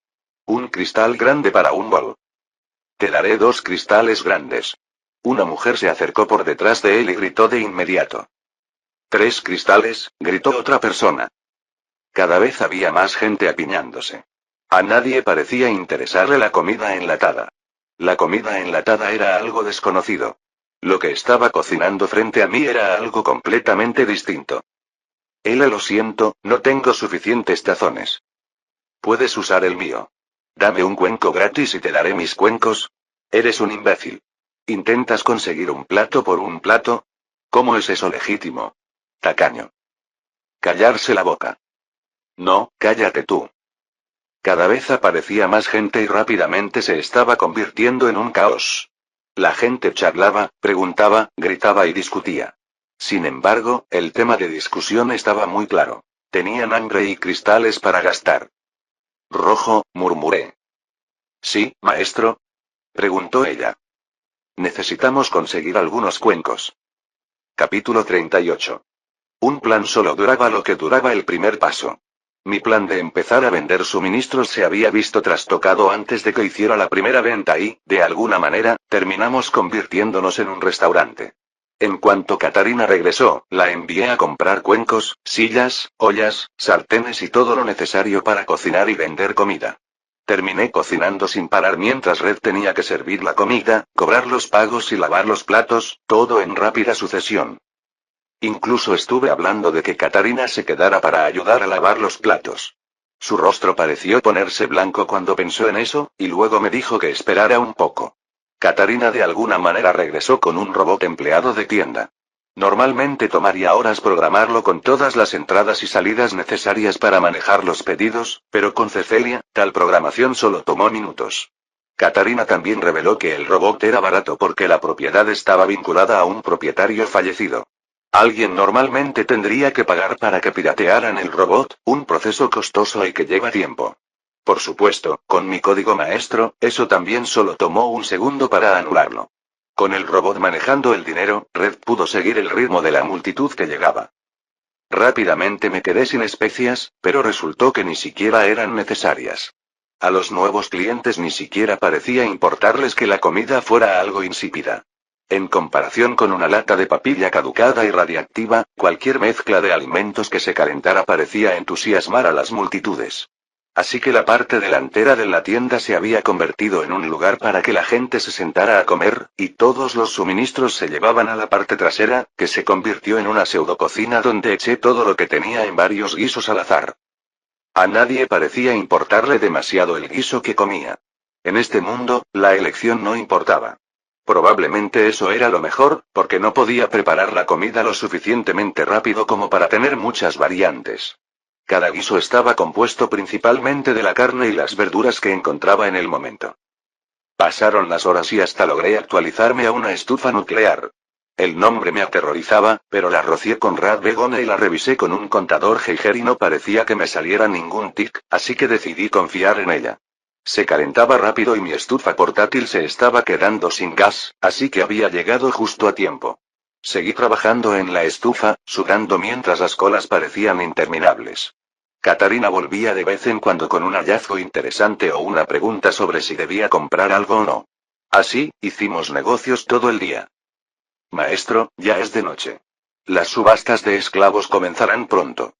A: Un cristal grande para un bol. Te daré 2 cristales grandes. Una mujer se acercó por detrás de él y gritó de inmediato. 3 cristales, gritó otra persona. Cada vez había más gente apiñándose. A nadie parecía interesarle la comida enlatada. La comida enlatada era algo desconocido. Lo que estaba cocinando frente a mí era algo completamente distinto. Lo siento, no tengo suficientes tazones. Puedes usar el mío. Dame un cuenco gratis y te daré mis cuencos. Eres un imbécil. ¿Intentas conseguir un plato por un plato? ¿Cómo es eso legítimo? Tacaño. Callarse la boca. No, cállate tú. Cada vez aparecía más gente y rápidamente se estaba convirtiendo en un caos. La gente charlaba, preguntaba, gritaba y discutía. Sin embargo, el tema de discusión estaba muy claro. Tenían hambre y cristales para gastar. Rojo, murmuré. ¿Sí, maestro? Preguntó ella. Necesitamos conseguir algunos cuencos. Capítulo 38. Un plan solo duraba lo que duraba el primer paso. Mi plan de empezar a vender suministros se había visto trastocado antes de que hiciera la primera venta y, de alguna manera, terminamos convirtiéndonos en un restaurante. En cuanto Katarina regresó, la envié a comprar cuencos, sillas, ollas, sartenes y todo lo necesario para cocinar y vender comida. Terminé cocinando sin parar mientras Red tenía que servir la comida, cobrar los pagos y lavar los platos, todo en rápida sucesión. Incluso estuve hablando de que Katarina se quedara para ayudar a lavar los platos. Su rostro pareció ponerse blanco cuando pensó en eso, y luego me dijo que esperara un poco. Katarina de alguna manera regresó con un robot empleado de tienda. Normalmente tomaría horas programarlo con todas las entradas y salidas necesarias para manejar los pedidos, pero con Cecilia, tal programación solo tomó minutos. Katarina también reveló que el robot era barato porque la propiedad estaba vinculada a un propietario fallecido. Alguien normalmente tendría que pagar para que piratearan el robot, un proceso costoso y que lleva tiempo. Por supuesto, con mi código maestro, eso también solo tomó un segundo para anularlo. Con el robot manejando el dinero, Red pudo seguir el ritmo de la multitud que llegaba. Rápidamente me quedé sin especias, pero resultó que ni siquiera eran necesarias. A los nuevos clientes ni siquiera parecía importarles que la comida fuera algo insípida. En comparación con una lata de papilla caducada y radiactiva, cualquier mezcla de alimentos que se calentara parecía entusiasmar a las multitudes. Así que la parte delantera de la tienda se había convertido en un lugar para que la gente se sentara a comer, y todos los suministros se llevaban a la parte trasera, que se convirtió en una pseudococina donde eché todo lo que tenía en varios guisos al azar. A nadie parecía importarle demasiado el guiso que comía. En este mundo, la elección no importaba. Probablemente eso era lo mejor, porque no podía preparar la comida lo suficientemente rápido como para tener muchas variantes. Cada guiso estaba compuesto principalmente de la carne y las verduras que encontraba en el momento. Pasaron las horas y hasta logré actualizarme a una estufa nuclear. El nombre me aterrorizaba, pero la rocié con Radbegone y la revisé con un contador Geiger y no parecía que me saliera ningún tic, así que decidí confiar en ella. Se calentaba rápido y mi estufa portátil se estaba quedando sin gas, así que había llegado justo a tiempo. Seguí trabajando en la estufa, sudando mientras las colas parecían interminables. Katarina volvía de vez en cuando con un hallazgo interesante o una pregunta sobre si debía comprar algo o no. Así, hicimos negocios todo el día. Maestro, ya es de noche. Las subastas de esclavos comenzarán pronto.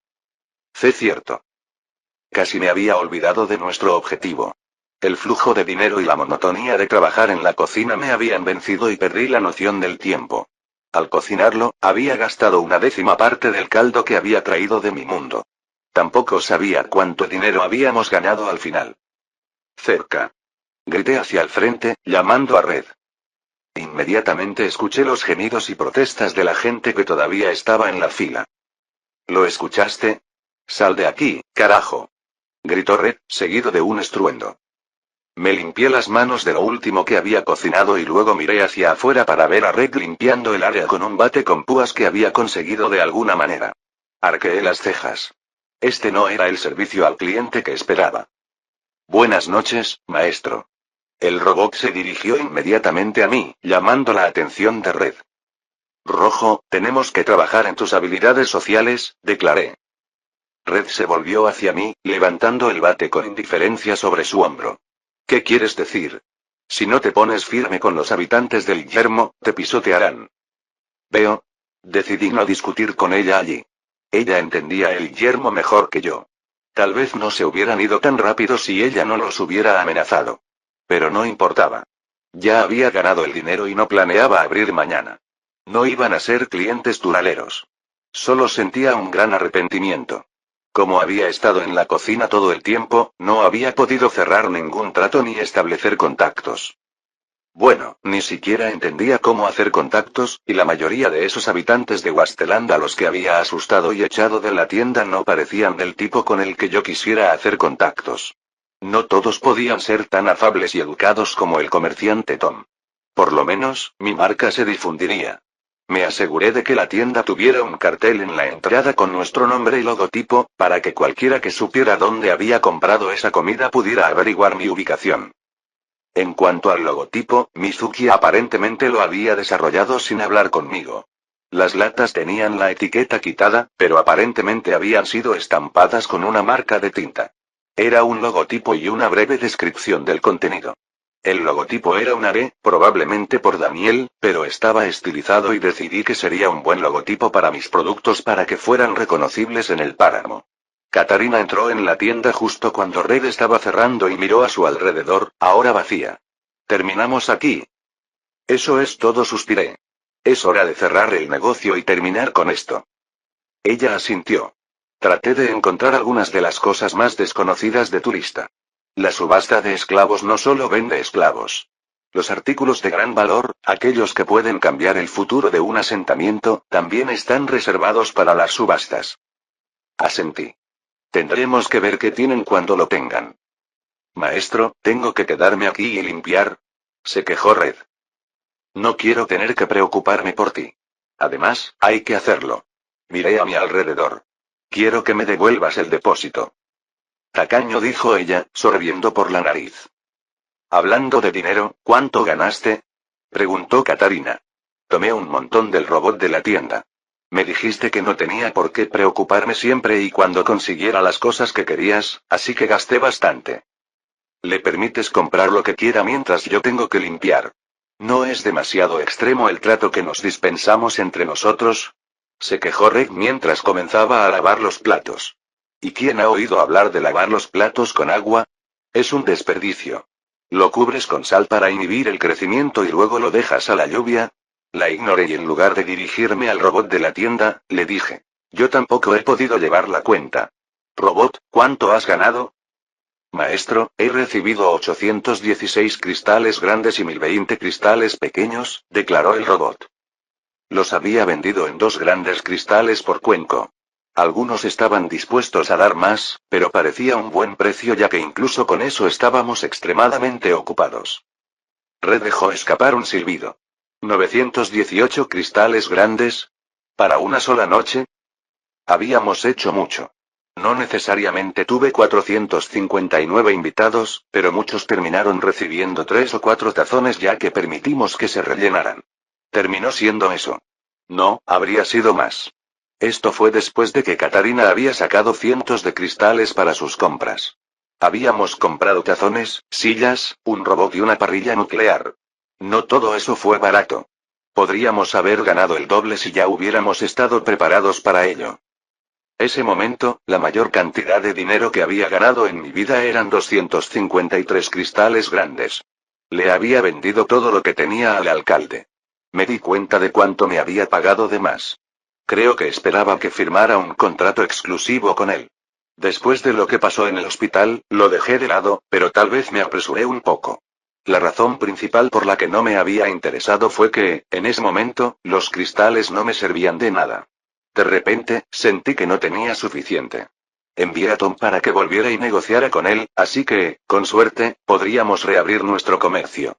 A: Cierto. Casi me había olvidado de nuestro objetivo. El flujo de dinero y la monotonía de trabajar en la cocina me habían vencido y perdí la noción del tiempo. Al cocinarlo, había gastado 1/10 parte del caldo que había traído de mi mundo. Tampoco sabía cuánto dinero habíamos ganado al final. Cerca. Grité hacia el frente, llamando a Red. Inmediatamente escuché los gemidos y protestas de la gente que todavía estaba en la fila. ¿Lo escuchaste? Sal de aquí, carajo. Gritó Red, seguido de un estruendo. Me limpié las manos de lo último que había cocinado y luego miré hacia afuera para ver a Red limpiando el área con un bate con púas que había conseguido de alguna manera. Arqueé las cejas. Este no era el servicio al cliente que esperaba. Buenas noches, maestro. El robot se dirigió inmediatamente a mí, llamando la atención de Red. Rojo, tenemos que trabajar en tus habilidades sociales, declaré. Red se volvió hacia mí, levantando el bate con indiferencia sobre su hombro. ¿Qué quieres decir? Si no te pones firme con los habitantes del yermo, te pisotearán. Veo. Decidí no discutir con ella allí. Ella entendía el yermo mejor que yo. Tal vez no se hubieran ido tan rápido si ella no los hubiera amenazado. Pero no importaba. Ya había ganado el dinero y no planeaba abrir mañana. No iban a ser clientes duraleros. Solo sentía un gran arrepentimiento. Como había estado en la cocina todo el tiempo, no había podido cerrar ningún trato ni establecer contactos. Bueno, ni siquiera entendía cómo hacer contactos, y la mayoría de esos habitantes de Wasteland a los que había asustado y echado de la tienda no parecían del tipo con el que yo quisiera hacer contactos. No todos podían ser tan afables y educados como el comerciante Tom. Por lo menos, mi marca se difundiría. Me aseguré de que la tienda tuviera un cartel en la entrada con nuestro nombre y logotipo, para que cualquiera que supiera dónde había comprado esa comida pudiera averiguar mi ubicación. En cuanto al logotipo, Mizuki aparentemente lo había desarrollado sin hablar conmigo. Las latas tenían la etiqueta quitada, pero aparentemente habían sido estampadas con una marca de tinta. Era un logotipo y una breve descripción del contenido. El logotipo era una B, probablemente por Daniel, pero estaba estilizado y decidí que sería un buen logotipo para mis productos para que fueran reconocibles en el páramo. Katarina entró en la tienda justo cuando Red estaba cerrando y miró a su alrededor, ahora vacía. ¿Terminamos aquí? Eso es todo, suspiré. Es hora de cerrar el negocio y terminar con esto. Ella asintió. Traté de encontrar algunas de las cosas más desconocidas de tu lista. La subasta de esclavos no solo vende esclavos. Los artículos de gran valor, aquellos que pueden cambiar el futuro de un asentamiento, también están reservados para las subastas. Asentí. Tendremos que ver qué tienen cuando lo tengan. Maestro, ¿tengo que quedarme aquí y limpiar? Se quejó Red. No quiero tener que preocuparme por ti. Además, hay que hacerlo. Miré a mi alrededor. Quiero que me devuelvas el depósito. Tacaño, dijo ella, sorbiendo por la nariz. Hablando de dinero, ¿cuánto ganaste? Preguntó Katarina. Tomé un montón del robot de la tienda. Me dijiste que no tenía por qué preocuparme siempre y cuando consiguiera las cosas que querías, así que gasté bastante. ¿Le permites comprar lo que quiera mientras yo tengo que limpiar? ¿No es demasiado extremo el trato que nos dispensamos entre nosotros? Se quejó Reg mientras comenzaba a lavar los platos. ¿Y quién ha oído hablar de lavar los platos con agua? Es un desperdicio. ¿Lo cubres con sal para inhibir el crecimiento y luego lo dejas a la lluvia? La ignoré y en lugar de dirigirme al robot de la tienda, le dije. Yo tampoco he podido llevar la cuenta. Robot, ¿cuánto has ganado? Maestro, he recibido 816 cristales grandes y 1020 cristales pequeños, declaró el robot. Los había vendido en 2 grandes cristales por cuenco. Algunos estaban dispuestos a dar más, pero parecía un buen precio ya que incluso con eso estábamos extremadamente ocupados. Red dejó escapar un silbido. 918 cristales grandes. ¿Para una sola noche? Habíamos hecho mucho. No necesariamente tuve 459 invitados, pero muchos terminaron recibiendo 3 o 4 tazones ya que permitimos que se rellenaran. Terminó siendo eso. No, habría sido más. Esto fue después de que Katarina había sacado cientos de cristales para sus compras. Habíamos comprado tazones, sillas, un robot y una parrilla nuclear. No todo eso fue barato. Podríamos haber ganado el doble si ya hubiéramos estado preparados para ello. Ese momento, la mayor cantidad de dinero que había ganado en mi vida eran 253 cristales grandes. Le había vendido todo lo que tenía al alcalde. Me di cuenta de cuánto me había pagado de más. Creo que esperaba que firmara un contrato exclusivo con él. Después de lo que pasó en el hospital, lo dejé de lado, pero tal vez me apresuré un poco. La razón principal por la que no me había interesado fue que, en ese momento, los cristales no me servían de nada. De repente, sentí que no tenía suficiente. Envié a Tom para que volviera y negociara con él, así que, con suerte, podríamos reabrir nuestro comercio.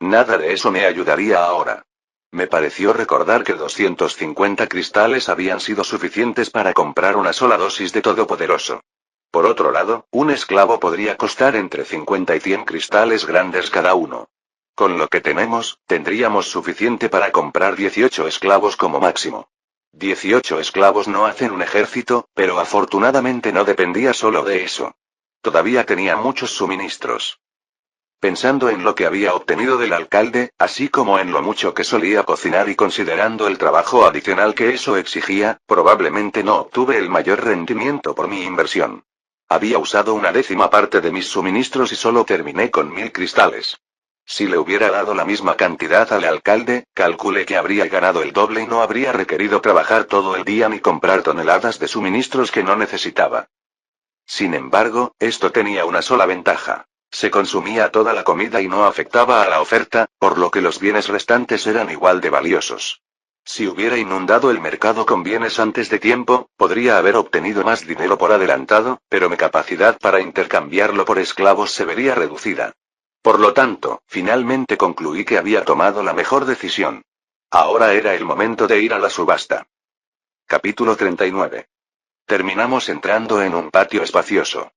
A: Nada de eso me ayudaría ahora. Me pareció recordar que 250 cristales habían sido suficientes para comprar una sola dosis de Todopoderoso. Por otro lado, un esclavo podría costar entre 50 y 100 cristales grandes cada uno. Con lo que tenemos, tendríamos suficiente para comprar 18 esclavos como máximo. 18 esclavos no hacen un ejército, pero afortunadamente no dependía solo de eso. Todavía tenía muchos suministros. Pensando en lo que había obtenido del alcalde, así como en lo mucho que solía cocinar y considerando el trabajo adicional que eso exigía, probablemente no obtuve el mayor rendimiento por mi inversión. Había usado una 10ª parte de mis suministros y solo terminé con 1000 cristales. Si le hubiera dado la misma cantidad al alcalde, calculé que habría ganado el doble y no habría requerido trabajar todo el día ni comprar toneladas de suministros que no necesitaba. Sin embargo, esto tenía una sola ventaja. Se consumía toda la comida y no afectaba a la oferta, por lo que los bienes restantes eran igual de valiosos. Si hubiera inundado el mercado con bienes antes de tiempo, podría haber obtenido más dinero por adelantado, pero mi capacidad para intercambiarlo por esclavos se vería reducida. Por lo tanto, finalmente concluí que había tomado la mejor decisión. Ahora era el momento de ir a la subasta. Capítulo 39. Terminamos entrando en un patio espacioso.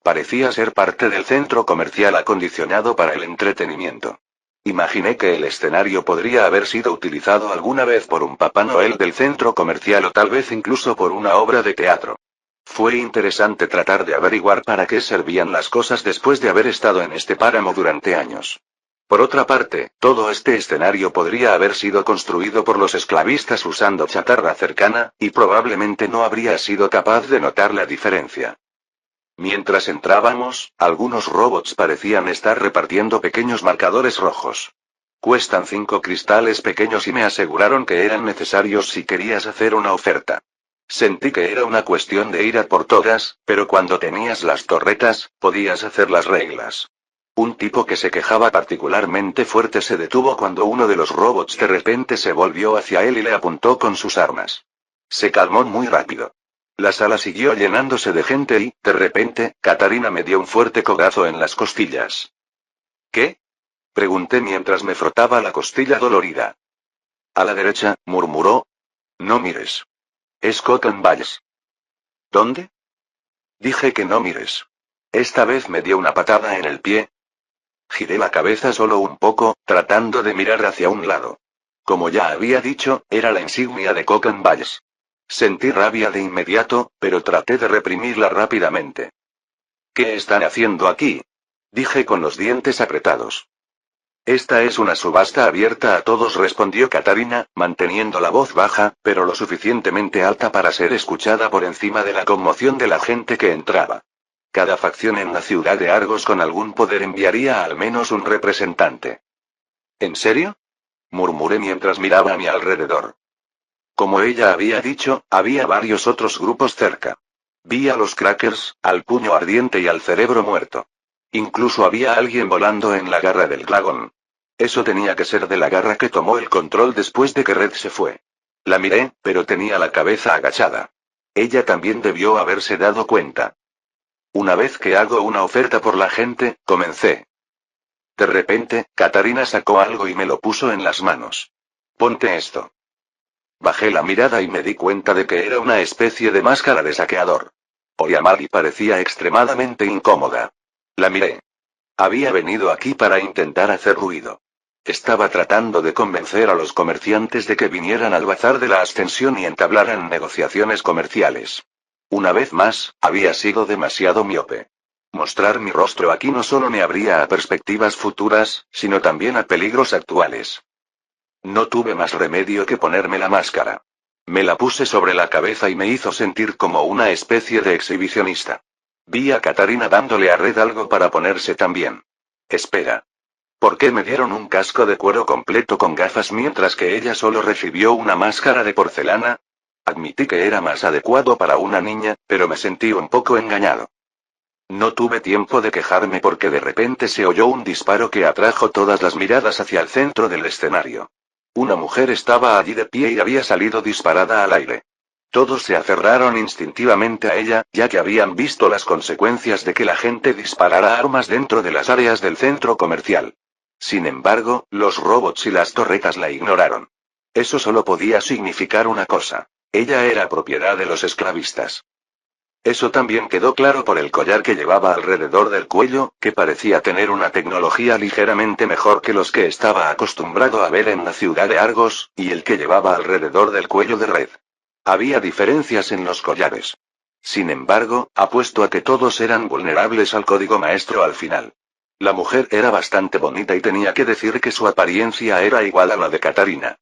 A: Parecía ser parte del centro comercial acondicionado para el entretenimiento. Imaginé que el escenario podría haber sido utilizado alguna vez por un Papá Noel del centro comercial o tal vez incluso por una obra de teatro. Fue interesante tratar de averiguar para qué servían las cosas después de haber estado en este páramo durante años. Por otra parte, todo este escenario podría haber sido construido por los esclavistas usando chatarra cercana, y probablemente no habría sido capaz de notar la diferencia. Mientras entrábamos, algunos robots parecían estar repartiendo pequeños marcadores rojos. Cuestan 5 cristales pequeños y me aseguraron que eran necesarios si querías hacer una oferta. Sentí que era una cuestión de ir a por todas, pero cuando tenías las torretas, podías hacer las reglas. Un tipo que se quejaba particularmente fuerte se detuvo cuando uno de los robots de repente se volvió hacia él y le apuntó con sus armas. Se calmó muy rápido. La sala siguió llenándose de gente y, de repente, Katarina me dio un fuerte codazo en las costillas. ¿Qué? Pregunté mientras me frotaba la costilla dolorida. A la derecha, murmuró. No mires. Es Cotton Valles. ¿Dónde? Dije que no mires. Esta vez me dio una patada en el pie. Giré la cabeza solo un poco, tratando de mirar hacia un lado. Como ya había dicho, era la insignia de Cotton Valles. Sentí rabia de inmediato, pero traté de reprimirla rápidamente. ¿Qué están haciendo aquí? Dije con los dientes apretados. Esta es una subasta abierta a todos, respondió Katarina, manteniendo la voz baja, pero lo suficientemente alta para ser escuchada por encima de la conmoción de la gente que entraba. Cada facción en la ciudad de Argos con algún poder enviaría al menos un representante. ¿En serio? Murmuré mientras miraba a mi alrededor. Como ella había dicho, había varios otros grupos cerca. Vi a los Crackers, al puño ardiente y al cerebro muerto. Incluso había alguien volando en la garra del dragón. Eso tenía que ser de la garra que tomó el control después de que Red se fue. La miré, pero tenía la cabeza agachada. Ella también debió haberse dado cuenta. Una vez que hago una oferta por la gente, comencé. De repente, Katarina sacó algo y me lo puso en las manos. Ponte esto. Bajé la mirada y me di cuenta de que era una especie de máscara de saqueador. Oyamari parecía extremadamente incómoda. La miré. Había venido aquí para intentar hacer ruido. Estaba tratando de convencer a los comerciantes de que vinieran al bazar de la Ascensión y entablaran negociaciones comerciales. Una vez más, había sido demasiado miope. Mostrar mi rostro aquí no solo me abría a perspectivas futuras, sino también a peligros actuales. No tuve más remedio que ponerme la máscara. Me la puse sobre la cabeza y me hizo sentir como una especie de exhibicionista. Vi a Katarina dándole a Red algo para ponerse también. Espera. ¿Por qué me dieron un casco de cuero completo con gafas mientras que ella solo recibió una máscara de porcelana? Admití que era más adecuado para una niña, pero me sentí un poco engañado. No tuve tiempo de quejarme porque de repente se oyó un disparo que atrajo todas las miradas hacia el centro del escenario. Una mujer estaba allí de pie y había salido disparada al aire. Todos se aferraron instintivamente a ella, ya que habían visto las consecuencias de que la gente disparara armas dentro de las áreas del centro comercial. Sin embargo, los robots y las torretas la ignoraron. Eso solo podía significar una cosa. Ella era propiedad de los esclavistas. Eso también quedó claro por el collar que llevaba alrededor del cuello, que parecía tener una tecnología ligeramente mejor que los que estaba acostumbrado a ver en la ciudad de Argos, y el que llevaba alrededor del cuello de Red. Había diferencias en los collares. Sin embargo, apuesto a que todos eran vulnerables al código maestro al final. La mujer era bastante bonita y tenía que decir que su apariencia era igual a la de Katarina.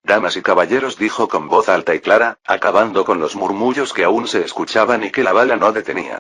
A: Damas y caballeros, dijo con voz alta y clara, acabando con los murmullos que aún se escuchaban y que la bala no detenía.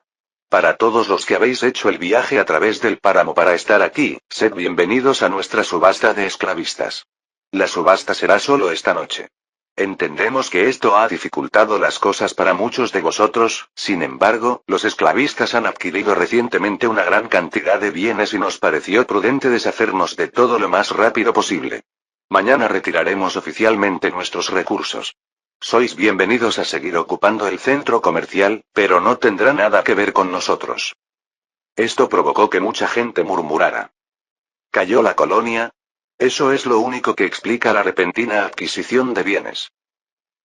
A: Para todos los que habéis hecho el viaje a través del páramo para estar aquí, sed bienvenidos a nuestra subasta de esclavistas. La subasta será solo esta noche. Entendemos que esto ha dificultado las cosas para muchos de vosotros, sin embargo, los esclavistas han adquirido recientemente una gran cantidad de bienes y nos pareció prudente deshacernos de todo lo más rápido posible. Mañana retiraremos oficialmente nuestros recursos. Sois bienvenidos a seguir ocupando el centro comercial, pero no tendrá nada que ver con nosotros. Esto provocó que mucha gente murmurara. ¿Cayó la colonia? Eso es lo único que explica la repentina adquisición de bienes.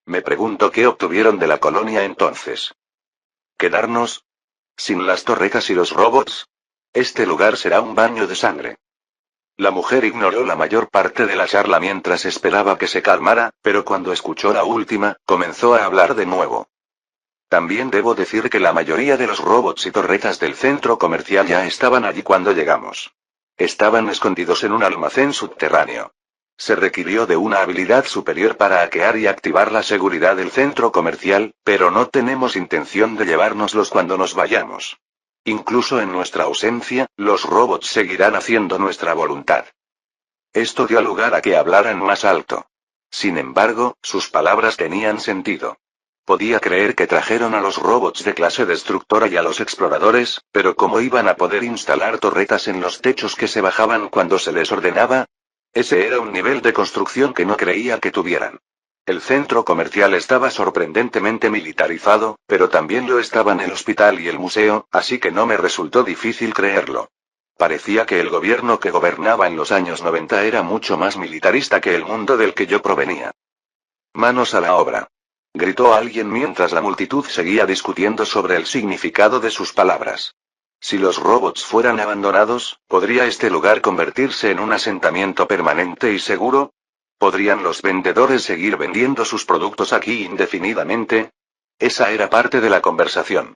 A: Me pregunto qué obtuvieron de la colonia entonces. ¿Quedarnos? ¿Sin las torretas y los robots? Este lugar será un baño de sangre. La mujer ignoró la mayor parte de la charla mientras esperaba que se calmara, pero cuando escuchó la última, comenzó a hablar de nuevo. También debo decir que la mayoría de los robots y torretas del centro comercial ya estaban allí cuando llegamos. Estaban escondidos en un almacén subterráneo. Se requirió de una habilidad superior para hackear y activar la seguridad del centro comercial, pero no tenemos intención de llevárnoslos cuando nos vayamos. Incluso en nuestra ausencia, los robots seguirán haciendo nuestra voluntad. Esto dio lugar a que hablaran más alto. Sin embargo, sus palabras tenían sentido. Podía creer que trajeron a los robots de clase destructora y a los exploradores, pero ¿cómo iban a poder instalar torretas en los techos que se bajaban cuando se les ordenaba? Ese era un nivel de construcción que no creía que tuvieran. El centro comercial estaba sorprendentemente militarizado, pero también lo estaban el hospital y el museo, así que no me resultó difícil creerlo. Parecía que el gobierno que gobernaba en los años 90 era mucho más militarista que el mundo del que yo provenía. Manos a la obra. Gritó alguien mientras la multitud seguía discutiendo sobre el significado de sus palabras. Si los robots fueran abandonados, ¿podría este lugar convertirse en un asentamiento permanente y seguro? ¿Podrían los vendedores seguir vendiendo sus productos aquí indefinidamente? Esa era parte de la conversación.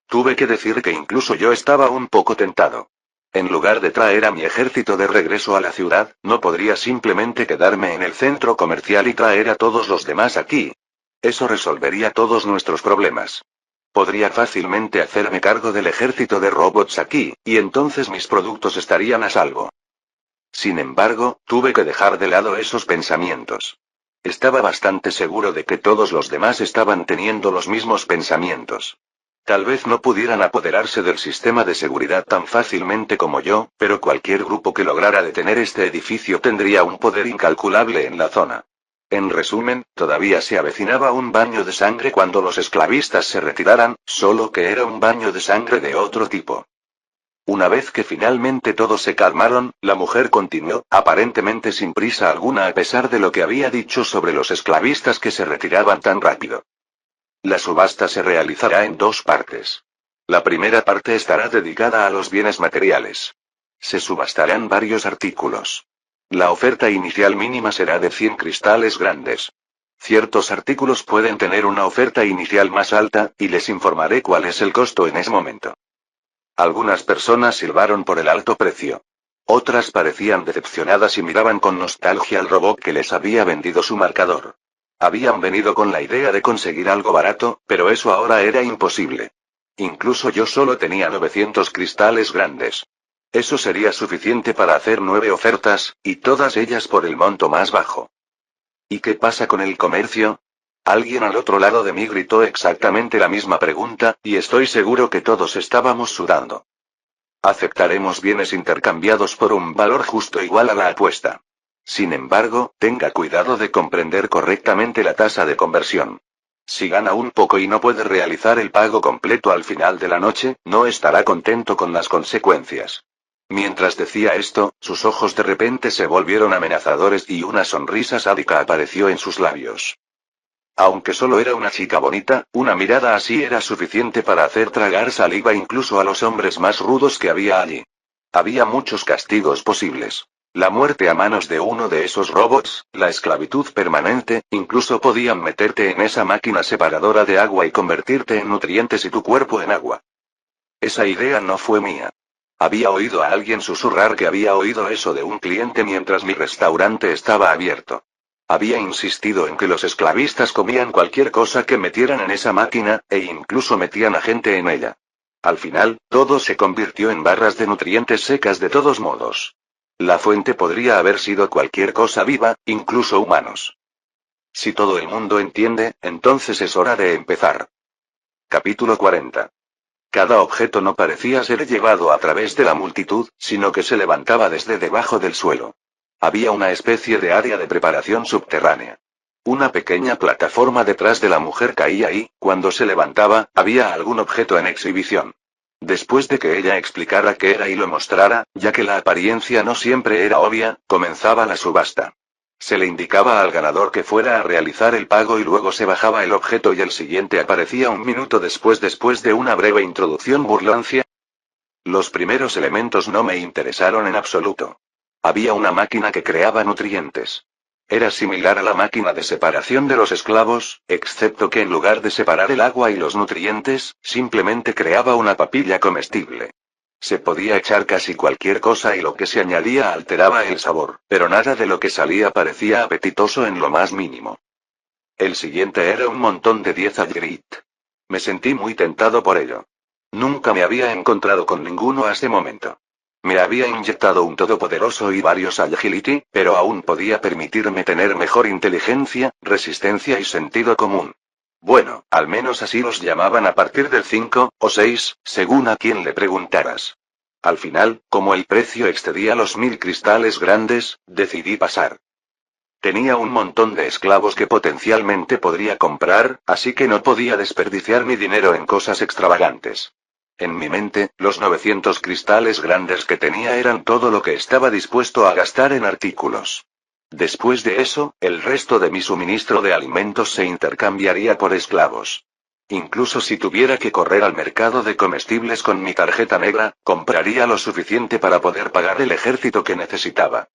A: Tuve que decir que incluso yo estaba un poco tentado. En lugar de traer a mi ejército de regreso a la ciudad, ¿no podría simplemente quedarme en el centro comercial y traer a todos los demás aquí? Eso resolvería todos nuestros problemas. Podría fácilmente hacerme cargo del ejército de robots aquí, y entonces mis productos estarían a salvo. Sin embargo, tuve que dejar de lado esos pensamientos. Estaba bastante seguro de que todos los demás estaban teniendo los mismos pensamientos. Tal vez no pudieran apoderarse del sistema de seguridad tan fácilmente como yo, pero cualquier grupo que lograra detener este edificio tendría un poder incalculable en la zona. En resumen, todavía se avecinaba un baño de sangre cuando los esclavistas se retiraran, solo que era un baño de sangre de otro tipo. Una vez que finalmente todos se calmaron, la mujer continuó, aparentemente sin prisa alguna a pesar de lo que había dicho sobre los esclavistas que se retiraban tan rápido. La subasta se realizará en dos partes. La primera parte estará dedicada a los bienes materiales. Se subastarán varios artículos. La oferta inicial mínima será de 100 cristales grandes. Ciertos artículos pueden tener una oferta inicial más alta, y les informaré cuál es el costo en ese momento. Algunas personas silbaron por el alto precio. Otras parecían decepcionadas y miraban con nostalgia al robot que les había vendido su marcador. Habían venido con la idea de conseguir algo barato, pero eso ahora era imposible. Incluso yo solo tenía 900 cristales grandes. Eso sería suficiente para hacer 9 ofertas, y todas ellas por el monto más bajo. ¿Y qué pasa con el comercio? Alguien al otro lado de mí gritó exactamente la misma pregunta, y estoy seguro que todos estábamos sudando. Aceptaremos bienes intercambiados por un valor justo igual a la apuesta. Sin embargo, tenga cuidado de comprender correctamente la tasa de conversión. Si gana un poco y no puede realizar el pago completo al final de la noche, no estará contento con las consecuencias. Mientras decía esto, sus ojos de repente se volvieron amenazadores y una sonrisa sádica apareció en sus labios. Aunque solo era una chica bonita, una mirada así era suficiente para hacer tragar saliva incluso a los hombres más rudos que había allí. Había muchos castigos posibles. La muerte a manos de uno de esos robots, la esclavitud permanente, incluso podían meterte en esa máquina separadora de agua y convertirte en nutrientes y tu cuerpo en agua. Esa idea no fue mía. Había oído a alguien susurrar que había oído eso de un cliente mientras mi restaurante estaba abierto. Había insistido en que los esclavistas comían cualquier cosa que metieran en esa máquina, e incluso metían a gente en ella. Al final, todo se convirtió en barras de nutrientes secas de todos modos. La fuente podría haber sido cualquier cosa viva, incluso humanos. Si todo el mundo entiende, entonces es hora de empezar. Capítulo 40. Cada objeto no parecía ser llevado a través de la multitud, sino que se levantaba desde debajo del suelo. Había una especie de área de preparación subterránea. Una pequeña plataforma detrás de la mujer caía y, cuando se levantaba, había algún objeto en exhibición. Después de que ella explicara qué era y lo mostrara, ya que la apariencia no siempre era obvia, comenzaba la subasta. Se le indicaba al ganador que fuera a realizar el pago y luego se bajaba el objeto y el siguiente aparecía un minuto después de una breve introducción burlancia. Los primeros elementos no me interesaron en absoluto. Había una máquina que creaba nutrientes. Era similar a la máquina de separación de los esclavos, excepto que en lugar de separar el agua y los nutrientes, simplemente creaba una papilla comestible. Se podía echar casi cualquier cosa y lo que se añadía alteraba el sabor, pero nada de lo que salía parecía apetitoso en lo más mínimo. El siguiente era un montón de 10 Agrit. Me sentí muy tentado por ello. Nunca me había encontrado con ninguno hasta ese momento. Me había inyectado un todopoderoso y varios Agility, pero aún podía permitirme tener mejor inteligencia, resistencia y sentido común. Bueno, al menos así los llamaban a partir del 5, o 6, según a quien le preguntaras. Al final, como el precio excedía los 1000 cristales grandes, decidí pasar. Tenía un montón de esclavos que potencialmente podría comprar, así que no podía desperdiciar mi dinero en cosas extravagantes. En mi mente, los 900 cristales grandes que tenía eran todo lo que estaba dispuesto a gastar en artículos. Después de eso, el resto de mi suministro de alimentos se intercambiaría por esclavos. Incluso si tuviera que correr al mercado de comestibles con mi tarjeta negra, compraría lo suficiente para poder pagar el ejército que necesitaba.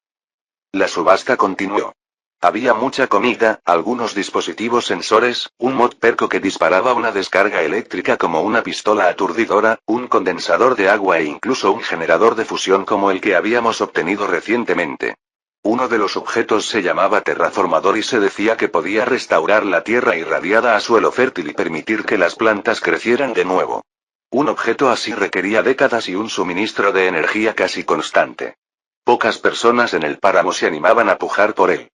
A: La subasta continuó. Había mucha comida, algunos dispositivos sensores, un mod perco que disparaba una descarga eléctrica como una pistola aturdidora, un condensador de agua e incluso un generador de fusión como el que habíamos obtenido recientemente. Uno de los objetos se llamaba terraformador y se decía que podía restaurar la tierra irradiada a suelo fértil y permitir que las plantas crecieran de nuevo. Un objeto así requería décadas y un suministro de energía casi constante. Pocas personas en el páramo se animaban a pujar por él.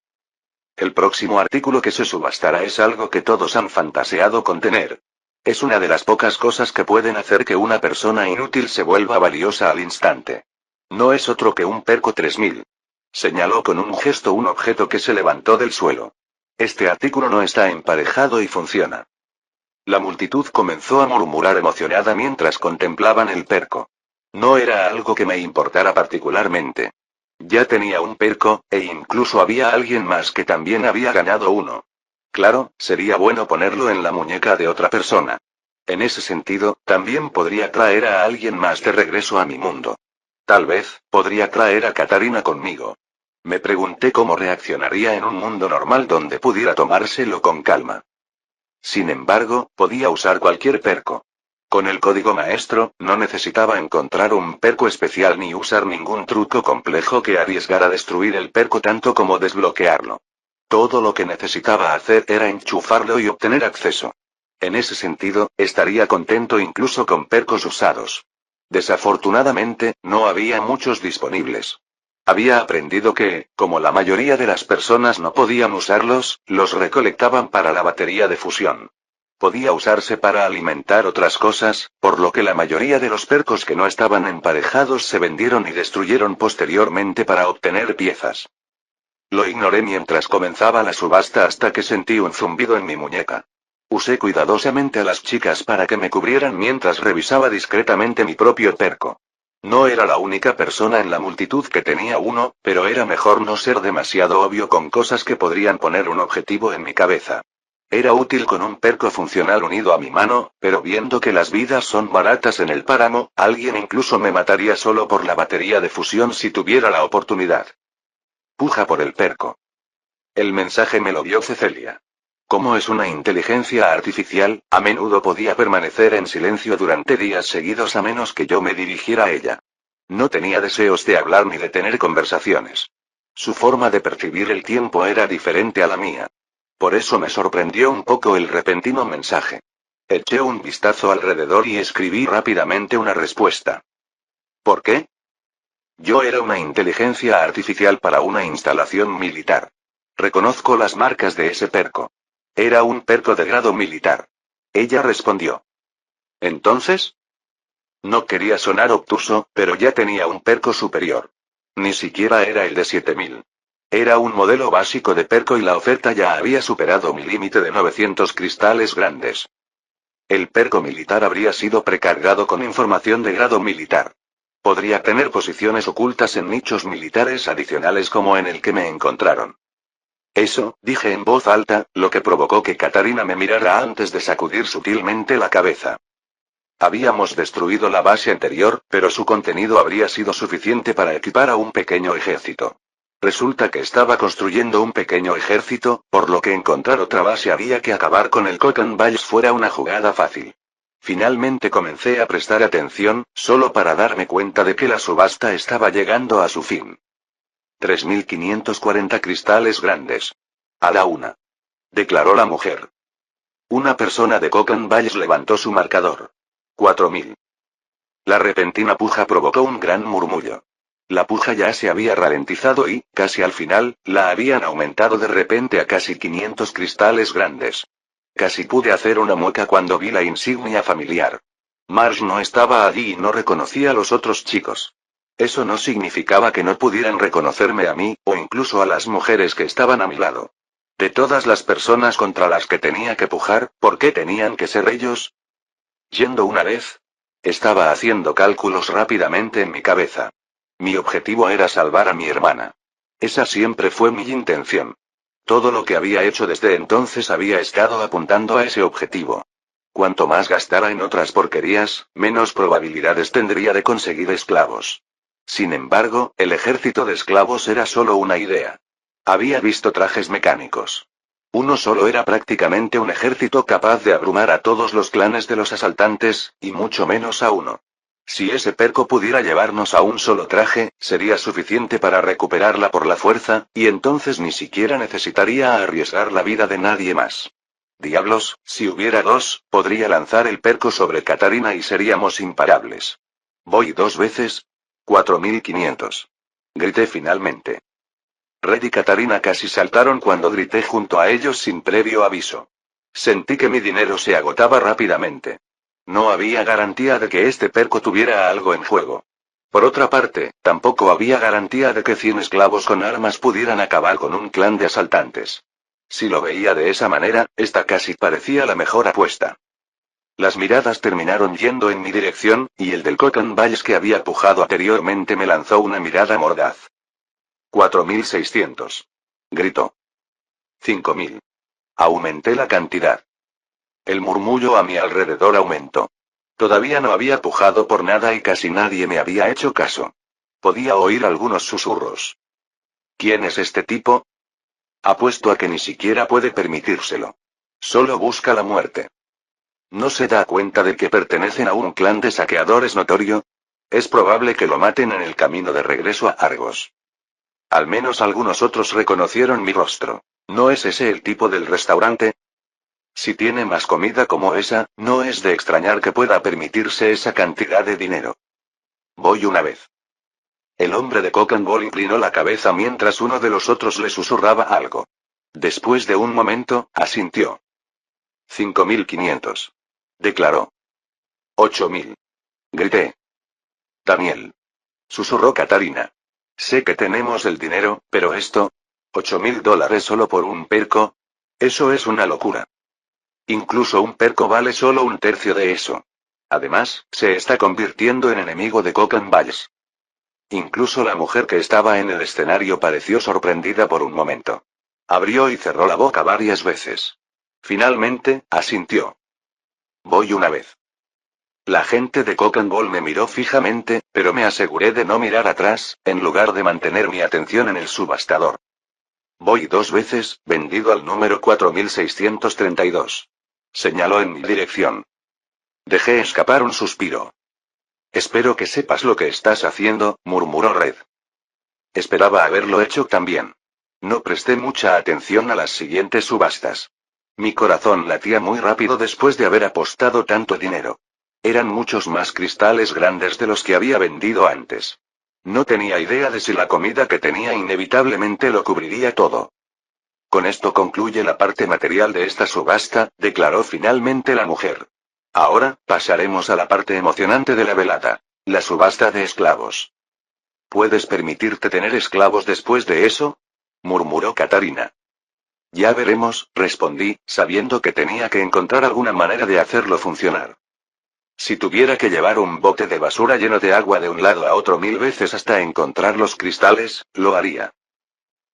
A: El próximo artículo que se subastará es algo que todos han fantaseado con tener. Es una de las pocas cosas que pueden hacer que una persona inútil se vuelva valiosa al instante. No es otro que un Perco 3000. Señaló con un gesto un objeto que se levantó del suelo. Este artículo no está emparejado y funciona. La multitud comenzó a murmurar emocionada mientras contemplaban el perco. No era algo que me importara particularmente. Ya tenía un perco, e incluso había alguien más que también había ganado uno. Claro, sería bueno ponerlo en la muñeca de otra persona. En ese sentido, también podría traer a alguien más de regreso a mi mundo. Tal vez, podría traer a Katarina conmigo. Me pregunté cómo reaccionaría en un mundo normal donde pudiera tomárselo con calma. Sin embargo, podía usar cualquier perco. Con el código maestro, no necesitaba encontrar un perco especial ni usar ningún truco complejo que arriesgara destruir el perco tanto como desbloquearlo. Todo lo que necesitaba hacer era enchufarlo y obtener acceso. En ese sentido, estaría contento incluso con percos usados. Desafortunadamente, no había muchos disponibles. Había aprendido que, como la mayoría de las personas no podían usarlos, los recolectaban para la batería de fusión. Podía usarse para alimentar otras cosas, por lo que la mayoría de los percos que no estaban emparejados se vendieron y destruyeron posteriormente para obtener piezas. Lo ignoré mientras comenzaba la subasta hasta que sentí un zumbido en mi muñeca. Usé cuidadosamente a las chicas para que me cubrieran mientras revisaba discretamente mi propio perco. No era la única persona en la multitud que tenía uno, pero era mejor no ser demasiado obvio con cosas que podrían poner un objetivo en mi cabeza. Era útil con un perco funcional unido a mi mano, pero viendo que las vidas son baratas en el páramo, alguien incluso me mataría solo por la batería de fusión si tuviera la oportunidad. Puja por el perco. El mensaje me lo dio Cecilia. Como es una inteligencia artificial, a menudo podía permanecer en silencio durante días seguidos a menos que yo me dirigiera a ella. No tenía deseos de hablar ni de tener conversaciones. Su forma de percibir el tiempo era diferente a la mía. Por eso me sorprendió un poco el repentino mensaje. Eché un vistazo alrededor y escribí rápidamente una respuesta. ¿Por qué? Yo era una inteligencia artificial para una instalación militar. Reconozco las marcas de ese perco. Era un perco de grado militar. Ella respondió. ¿Entonces? No quería sonar obtuso, pero ya tenía un perco superior. Ni siquiera era el de 7000. Era un modelo básico de perco y la oferta ya había superado mi límite de 900 cristales grandes. El perco militar habría sido precargado con información de grado militar. Podría tener posiciones ocultas en nichos militares adicionales como en el que me encontraron. Eso, dije en voz alta, lo que provocó que Katarina me mirara antes de sacudir sutilmente la cabeza. Habíamos destruido la base anterior, pero su contenido habría sido suficiente para equipar a un pequeño ejército. Resulta que estaba construyendo un pequeño ejército, por lo que encontrar otra base había que acabar con el Cotton Valles fuera una jugada fácil. Finalmente comencé a prestar atención, solo para darme cuenta de que la subasta estaba llegando a su fin. 3540 cristales grandes. A la una. Declaró la mujer. Una persona de Cotton Valles levantó su marcador. 4000. La repentina puja provocó un gran murmullo. La puja ya se había ralentizado y, casi al final, la habían aumentado de repente a casi 500 cristales grandes. Casi pude hacer una mueca cuando vi la insignia familiar. Marge no estaba allí y no reconocía a los otros chicos. Eso no significaba que no pudieran reconocerme a mí, o incluso a las mujeres que estaban a mi lado. De todas las personas contra las que tenía que pujar, ¿por qué tenían que ser ellos? Yendo una vez. Estaba haciendo cálculos rápidamente en mi cabeza. Mi objetivo era salvar a mi hermana. Esa siempre fue mi intención. Todo lo que había hecho desde entonces había estado apuntando a ese objetivo. Cuanto más gastara en otras porquerías, menos probabilidades tendría de conseguir esclavos. Sin embargo, el ejército de esclavos era solo una idea. Había visto trajes mecánicos. Uno solo era prácticamente un ejército capaz de abrumar a todos los clanes de los asaltantes, y mucho menos a uno. Si ese perco pudiera llevarnos a un solo traje, sería suficiente para recuperarla por la fuerza, y entonces ni siquiera necesitaría arriesgar la vida de nadie más. Diablos, si hubiera dos, podría lanzar el perco sobre Katarina y seríamos imparables. ¿Voy 2 veces? 4500. Grité finalmente. Red y Katarina casi saltaron cuando grité junto a ellos sin previo aviso. Sentí que mi dinero se agotaba rápidamente. No había garantía de que este perco tuviera algo en juego. Por otra parte, tampoco había garantía de que 100 esclavos con armas pudieran acabar con un clan de asaltantes. Si lo veía de esa manera, esta casi parecía la mejor apuesta. Las miradas terminaron yendo en mi dirección, y el del Cotton Valles que había pujado anteriormente me lanzó una mirada mordaz. 4600. Gritó. 5000. Aumenté la cantidad. El murmullo a mi alrededor aumentó. Todavía no había pujado por nada y casi nadie me había hecho caso. Podía oír algunos susurros. ¿Quién es este tipo? Apuesto a que ni siquiera puede permitírselo. Solo busca la muerte. ¿No se da cuenta de que pertenecen a un clan de saqueadores notorio? Es probable que lo maten en el camino de regreso a Argos. Al menos algunos otros reconocieron mi rostro. ¿No es ese el tipo del restaurante? Si tiene más comida como esa, no es de extrañar que pueda permitirse esa cantidad de dinero. Voy una vez. El hombre de Cock and Ball inclinó la cabeza mientras uno de los otros le susurraba algo. Después de un momento, asintió. 5500. Declaró. 8000. Grité. Daniel. Susurró Katarina. Sé que tenemos el dinero, pero esto... $8000 solo por un perco. Eso es una locura. Incluso un perco vale solo un tercio de eso. Además, se está convirtiendo en enemigo de Cock and Valles. Incluso la mujer que estaba en el escenario pareció sorprendida por un momento. Abrió y cerró la boca varias veces. Finalmente, asintió. Voy una vez. La gente de Cock and Ball me miró fijamente, pero me aseguré de no mirar atrás, en lugar de mantener mi atención en el subastador. Voy 2 veces, vendido al número 4632. Señaló en mi dirección. Dejé escapar un suspiro. Espero que sepas lo que estás haciendo, murmuró Red. Esperaba haberlo hecho también. No presté mucha atención a las siguientes subastas. Mi corazón latía muy rápido después de haber apostado tanto dinero. Eran muchos más cristales grandes de los que había vendido antes. No tenía idea de si la comida que tenía inevitablemente lo cubriría todo. Con esto concluye la parte material de esta subasta, declaró finalmente la mujer. Ahora, pasaremos a la parte emocionante de la velada. La subasta de esclavos. ¿Puedes permitirte tener esclavos después de eso? Murmuró Katarina. Ya veremos, respondí, sabiendo que tenía que encontrar alguna manera de hacerlo funcionar. Si tuviera que llevar un bote de basura lleno de agua de un lado a otro 1000 veces hasta encontrar los cristales, lo haría.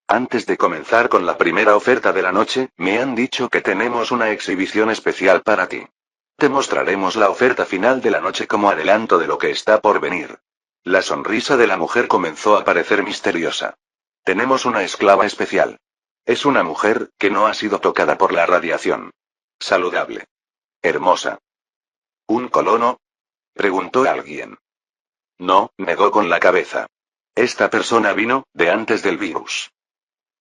A: Antes de comenzar con la primera oferta de la noche, me han dicho que tenemos una exhibición especial para ti. Te mostraremos la oferta final de la noche como adelanto de lo que está por venir. La sonrisa de la mujer comenzó a parecer misteriosa. Tenemos una esclava especial. Es una mujer, que no ha sido tocada por la radiación. Saludable. Hermosa. ¿Un colono? Preguntó alguien. No, negó con la cabeza. Esta persona vino, de antes del virus.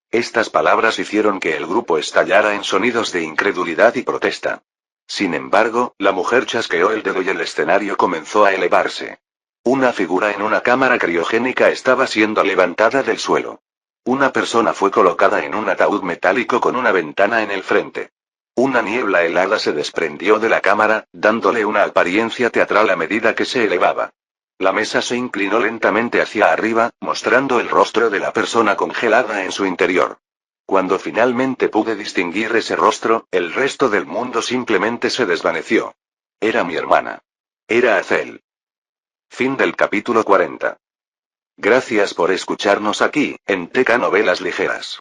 A: Estas palabras hicieron que el grupo estallara en sonidos de incredulidad y protesta. Sin embargo, la mujer chasqueó el dedo y el escenario comenzó a elevarse. Una figura en una cámara criogénica estaba siendo levantada del suelo. Una persona fue colocada en un ataúd metálico con una ventana en el frente. Una niebla helada se desprendió de la cámara, dándole una apariencia teatral a medida que se elevaba. La mesa se inclinó lentamente hacia arriba, mostrando el rostro de la persona congelada en su interior. Cuando finalmente pude distinguir ese rostro, el resto del mundo simplemente se desvaneció. Era mi hermana. Era Azel. Fin del capítulo 40. Gracias por escucharnos aquí, en TK Novelas Ligeras.